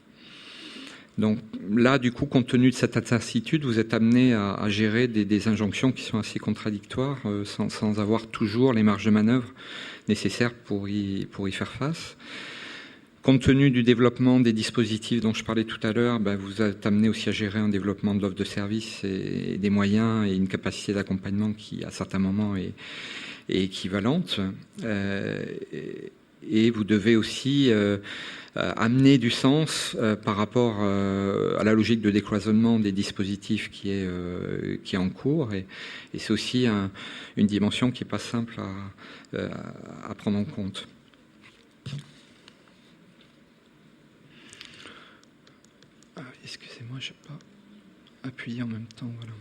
Speaker 1: Donc là, du coup, compte tenu de cette incertitude, vous êtes amené à gérer des injonctions qui sont assez contradictoires, sans avoir toujours les marges de manœuvre nécessaires pour y faire face. Compte tenu du développement des dispositifs dont je parlais tout à l'heure, vous êtes amené aussi à gérer un développement de l'offre de services et des moyens et une capacité d'accompagnement qui, à certains moments, est équivalente. et vous devez aussi amener du sens par rapport à la logique de décloisonnement des dispositifs qui est en cours, et c'est aussi une dimension qui n'est pas simple à prendre en compte. Excusez-moi, je n'ai pas appuyé en même temps. Voilà.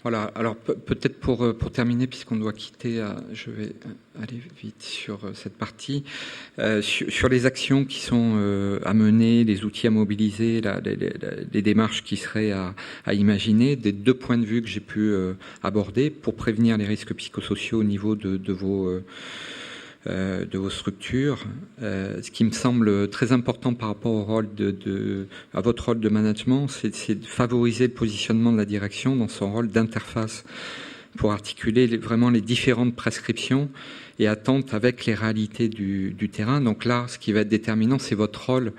Speaker 1: Voilà, alors peut-être pour terminer, puisqu'on doit quitter, je vais aller vite sur cette partie. Sur les actions qui sont à mener, les outils à mobiliser, les démarches qui seraient à imaginer, des 2 points de vue que j'ai pu aborder pour prévenir les risques psychosociaux au niveau de vos structures. Ce qui me semble très important par rapport au rôle à votre rôle de management, c'est de favoriser le positionnement de la direction dans son rôle d'interface pour articuler vraiment les différentes prescriptions et attentes avec les réalités du terrain. Donc là, ce qui va être déterminant, c'est votre rôle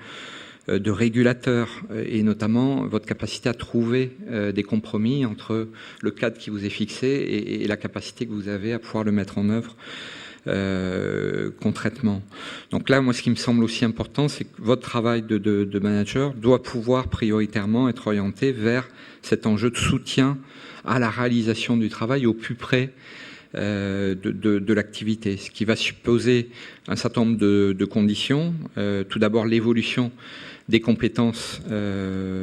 Speaker 1: de régulateur et notamment votre capacité à trouver des compromis entre le cadre qui vous est fixé et la capacité que vous avez à pouvoir le mettre en œuvre concrètement. Donc là, moi, ce qui me semble aussi important, c'est que votre travail de manager doit pouvoir prioritairement être orienté vers cet enjeu de soutien à la réalisation du travail au plus près de l'activité, ce qui va supposer un certain nombre de conditions. Tout d'abord, l'évolution des compétences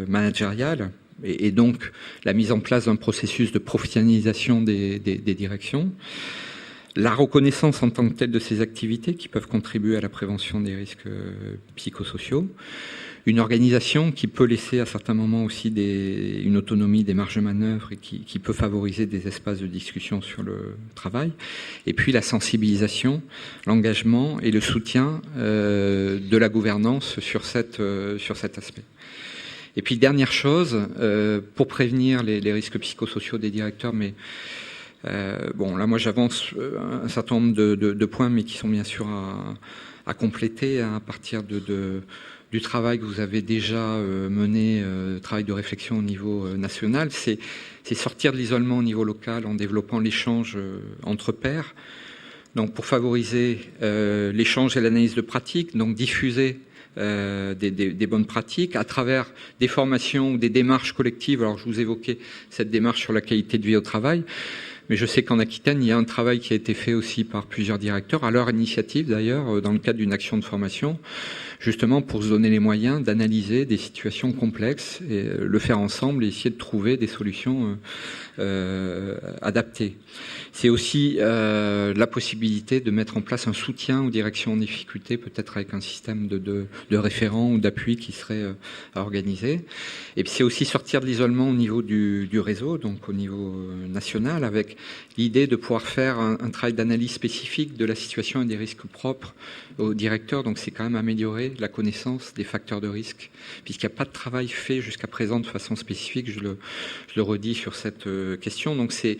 Speaker 1: managériales et donc la mise en place d'un processus de professionnalisation des directions. La reconnaissance en tant que telle de ces activités qui peuvent contribuer à la prévention des risques psychosociaux. Une organisation qui peut laisser à certains moments aussi une autonomie des marges de manœuvre et qui peut favoriser des espaces de discussion sur le travail. Et puis la sensibilisation, l'engagement et le soutien de la gouvernance sur cet aspect. Et puis dernière chose, pour prévenir les risques psychosociaux des directeurs, mais bon, là, moi, j'avance un certain nombre de points, mais qui sont bien sûr à compléter à partir du travail que vous avez déjà mené, travail de réflexion au niveau national. C'est sortir de l'isolement au niveau local en développant l'échange entre pairs. Donc, pour favoriser l'échange et l'analyse de pratiques, donc diffuser des bonnes pratiques à travers des formations ou des démarches collectives. Alors, je vous évoquais cette démarche sur la qualité de vie au travail. Mais je sais qu'en Aquitaine, il y a un travail qui a été fait aussi par plusieurs directeurs, à leur initiative d'ailleurs, dans le cadre d'une action de formation, justement pour se donner les moyens d'analyser des situations complexes et le faire ensemble et essayer de trouver des solutions adaptées. C'est aussi la possibilité de mettre en place un soutien aux directions en difficulté, peut-être avec un système de référents ou d'appui qui serait à organiser. Et puis c'est aussi sortir de l'isolement au niveau du réseau, donc au niveau national, avec l'idée de pouvoir faire un travail d'analyse spécifique de la situation et des risques propres aux directeurs. Donc c'est quand même améliorer la connaissance des facteurs de risque, puisqu'il n'y a pas de travail fait jusqu'à présent de façon spécifique, je le redis sur cette question. Donc c'est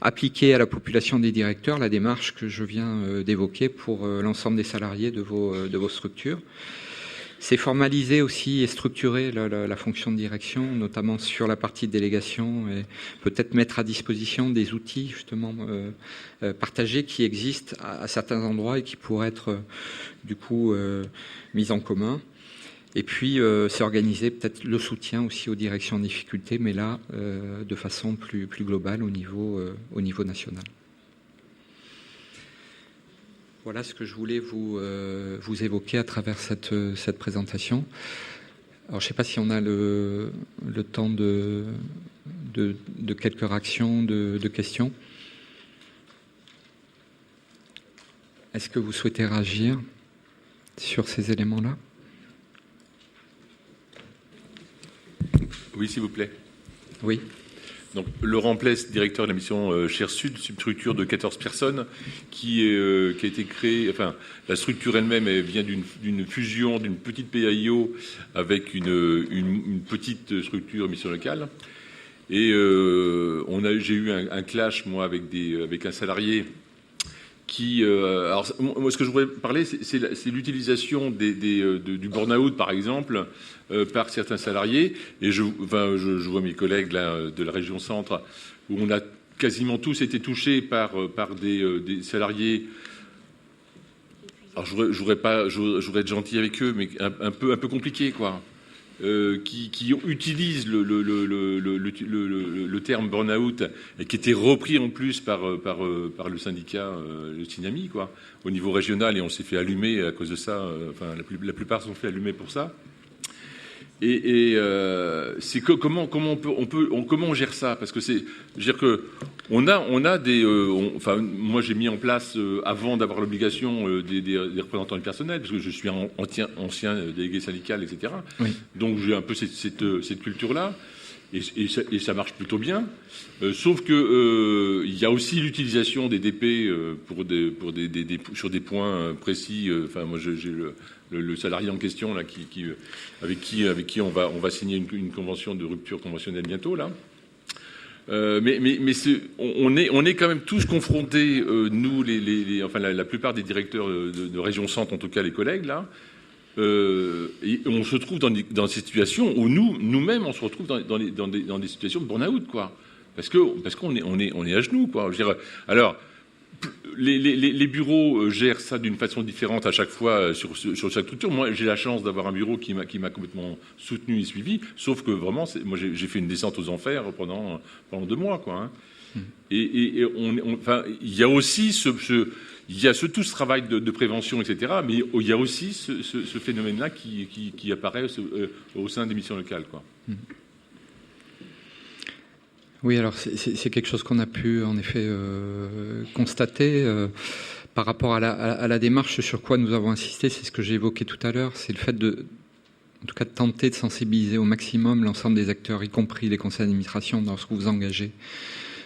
Speaker 1: appliquer à la population des directeurs la démarche que je viens d'évoquer pour l'ensemble des salariés de vos structures. C'est formaliser aussi et structurer la fonction de direction, notamment sur la partie de délégation, et peut-être mettre à disposition des outils justement partagés qui existent à certains endroits et qui pourraient être du coup mis en commun. Et puis c'est organiser peut-être le soutien aussi aux directions en difficulté, mais là de façon plus globale au niveau national. Voilà ce que je voulais vous évoquer à travers cette présentation. Alors, je ne sais pas si on a le temps de quelques réactions, de questions. Est-ce que vous souhaitez réagir sur ces éléments-là ?
Speaker 9: Oui, s'il vous plaît.
Speaker 1: Oui.
Speaker 9: Donc, Laurent Pless, directeur de la mission Cher Sud, substructure de 14 personnes qui a été créée. Enfin, la structure elle-même vient d'une fusion d'une petite PAIO avec une petite structure mission locale. Et j'ai eu un clash moi avec un salarié qui. Alors, moi, ce que je voudrais parler, c'est l'utilisation du burn-out, par exemple, par certains salariés. Et je vois mes collègues là, de la région centre, où on a quasiment tous été touchés par des salariés. Alors, je voudrais être gentil avec eux, mais un peu compliqué, quoi. Qui utilisent le terme burn-out et qui était repris en plus par le syndicat, le Sinami, quoi, au niveau régional, et on s'est fait allumer à cause de ça. Enfin, la plupart sont fait allumer pour ça. Et c'est que comment on gère ça, parce que c'est, je veux dire que on a des, enfin moi j'ai mis en place avant d'avoir l'obligation des représentants du personnel, parce que je suis un ancien délégué syndical, etc. Oui. Donc j'ai un peu cette culture là. Et ça marche plutôt bien, sauf que il y a aussi l'utilisation des DP sur des points précis. Enfin, moi, j'ai le salarié en question là, avec qui on va signer une convention de rupture conventionnelle bientôt là. Mais on est quand même tous confrontés, nous, enfin la plupart des directeurs de région centre, en tout cas les collègues là. Et on se trouve dans des situations où nous-mêmes on se retrouve dans des situations de burn-out, quoi, parce qu'on est à genoux, quoi. Je veux dire, alors les bureaux gèrent ça d'une façon différente à chaque fois sur chaque structure. Moi, j'ai la chance d'avoir un bureau qui m'a complètement soutenu et suivi, sauf que vraiment, moi j'ai fait une descente aux enfers pendant 2 mois, quoi. Hein. Et enfin, il y a aussi il y a tout ce travail de prévention, etc. Mais il y a aussi ce phénomène-là qui apparaît au sein des missions locales, quoi.
Speaker 1: Oui, alors c'est quelque chose qu'on a pu en effet constater par rapport à la démarche sur quoi nous avons insisté. C'est ce que j'ai évoqué tout à l'heure, c'est le fait de tenter de sensibiliser au maximum l'ensemble des acteurs, y compris les conseils d'administration, lorsque vous engagez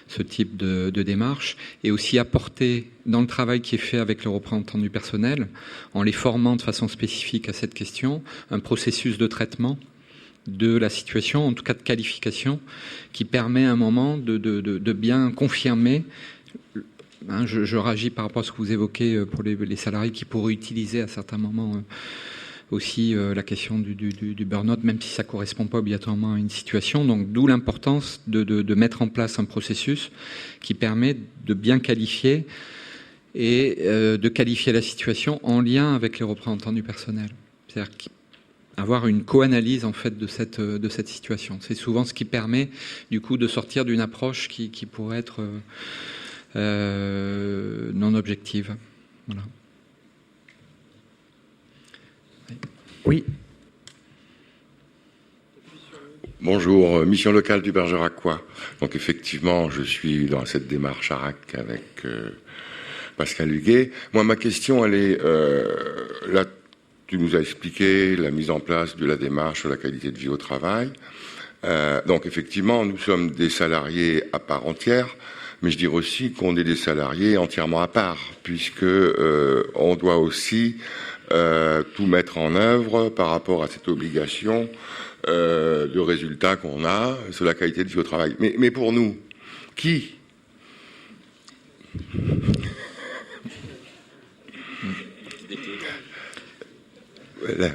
Speaker 1: ce type de démarche, et aussi apporter dans le travail qui est fait avec les représentants du personnel, en les formant de façon spécifique à cette question, un processus de traitement de la situation, en tout cas de qualification, qui permet à un moment de bien confirmer. Hein, je réagis par rapport à ce que vous évoquez pour les salariés qui pourraient utiliser à certains moments aussi la question du burn-out, même si ça ne correspond pas obligatoirement à une situation. Donc, d'où l'importance de mettre en place un processus qui permet de bien qualifier et de qualifier la situation en lien avec les représentants du personnel. C'est-à-dire avoir une co-analyse en fait de cette situation. C'est souvent ce qui permet du coup de sortir d'une approche qui pourrait être non objective. Voilà. Oui.
Speaker 10: Bonjour, mission locale du Bergeracois. Donc effectivement, je suis dans cette démarche ARAC avec Pascal Huguet. Moi, ma question, elle est là. Tu nous as expliqué la mise en place de la démarche sur la qualité de vie au travail. Donc effectivement, nous sommes des salariés à part entière, mais je dirais aussi qu'on est des salariés entièrement à part, puisque on doit aussi tout mettre en œuvre par rapport à cette obligation de résultat qu'on a sur la qualité de vie au travail. Mais pour nous, qui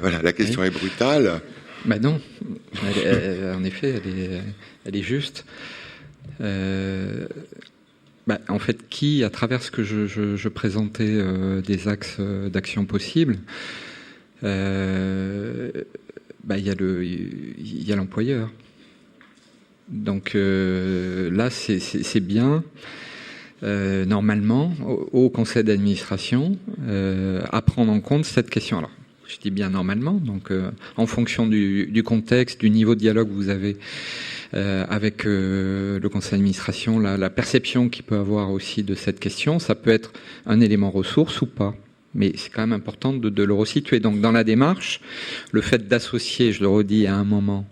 Speaker 10: Voilà, la question est brutale.
Speaker 1: Ben non, en effet, elle est juste. En fait, qui, à travers ce que je présentais des axes d'action possibles, il y a l'employeur. Donc là, c'est bien. Normalement, au conseil d'administration, à prendre en compte cette question. Alors, je dis bien normalement, donc en fonction du contexte, du niveau de dialogue que vous avez avec le conseil d'administration, la perception qu'il peut avoir aussi de cette question, ça peut être un élément ressource ou pas. Mais c'est quand même important de le resituer. Donc dans la démarche, le fait d'associer, je le redis à un moment,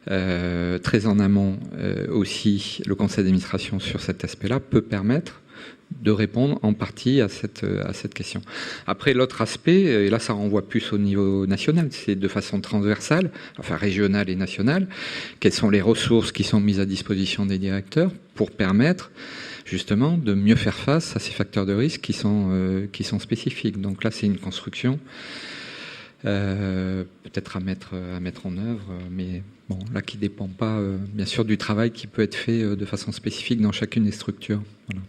Speaker 1: très en amont aussi le conseil d'administration sur cet aspect-là peut permettre de répondre en partie à cette question. Après, l'autre aspect, et là ça renvoie plus au niveau national, c'est de façon transversale, enfin régionale et nationale, quelles sont les ressources qui sont mises à disposition des directeurs pour permettre justement de mieux faire face à ces facteurs de risque qui sont spécifiques. Donc là, c'est une construction peut-être à mettre en œuvre, mais bon, là qui dépend pas, bien sûr, du travail qui peut être fait de façon spécifique dans chacune des structures. Voilà.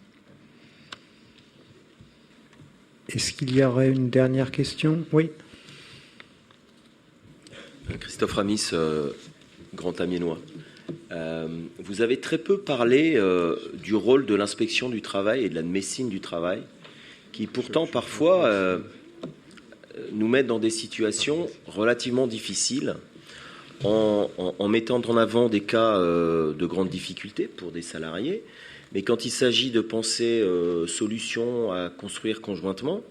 Speaker 11: Est-ce qu'il y aurait une dernière question? Oui.
Speaker 2: Christophe Ramis, Grand Amiénois. Vous avez très peu parlé du rôle de l'inspection du travail et de la médecine du travail, qui pourtant parfois nous mettent dans des situations relativement difficiles en mettant en avant des cas de grandes difficultés pour des salariés. Mais quand il s'agit de penser solutions à construire conjointement,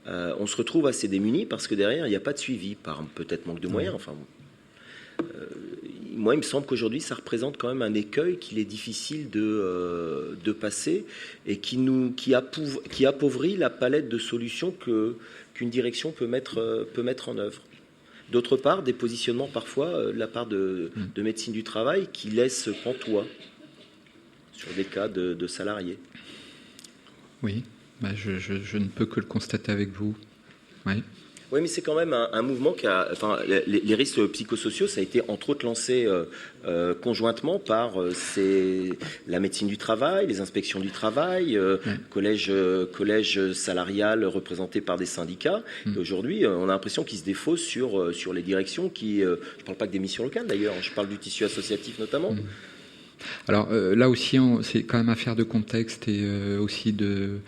Speaker 2: on se retrouve assez démunis parce que derrière, il n'y a pas de suivi, par peut-être manque de moyens. Enfin, moi, il me semble qu'aujourd'hui, ça représente quand même un écueil qu'il est difficile de passer et qui appauvrit la palette de solutions qu'une direction peut mettre en œuvre. D'autre part, des positionnements parfois de la part de médecine du travail qui laissent pantois sur des cas de salariés.
Speaker 1: Oui, je ne peux que le constater avec vous. Oui.
Speaker 2: Oui, mais c'est quand même un mouvement qui a... Enfin, les risques psychosociaux, ça a été entre autres lancé conjointement par la médecine du travail, les inspections du travail, collège salarial représenté par des syndicats. Et aujourd'hui, on a l'impression qu'ils se défaussent sur les directions qui... je ne parle pas que des missions locales d'ailleurs, je parle du tissu associatif notamment.
Speaker 1: Alors là aussi, c'est quand même affaire de contexte et aussi de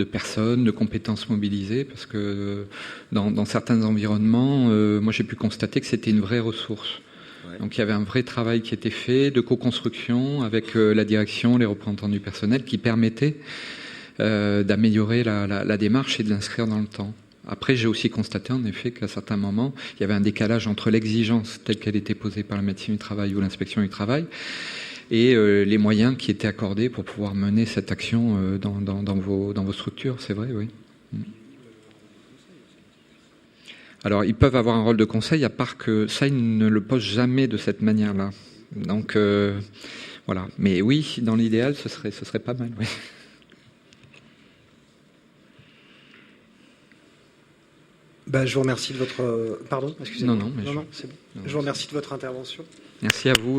Speaker 1: personnes, de compétences mobilisées, parce que dans certains environnements, moi j'ai pu constater que c'était une vraie ressource. Ouais. Donc il y avait un vrai travail qui était fait de co-construction avec la direction, les représentants du personnel, qui permettait d'améliorer la démarche et de l'inscrire dans le temps. Après, j'ai aussi constaté en effet qu'à certains moments, il y avait un décalage entre l'exigence telle qu'elle était posée par la médecine du travail ou l'inspection du travail et les moyens qui étaient accordés pour pouvoir mener cette action dans vos structures, c'est vrai, oui. Alors, ils peuvent avoir un rôle de conseil, à part que ça, ils ne le posent jamais de cette manière-là. Donc, voilà. Mais oui, dans l'idéal, ce serait pas mal, oui.
Speaker 11: Je vous remercie de votre... Pardon, excusez-moi.
Speaker 1: Non,
Speaker 11: c'est bon. Je vous remercie de votre intervention.
Speaker 1: Merci à vous.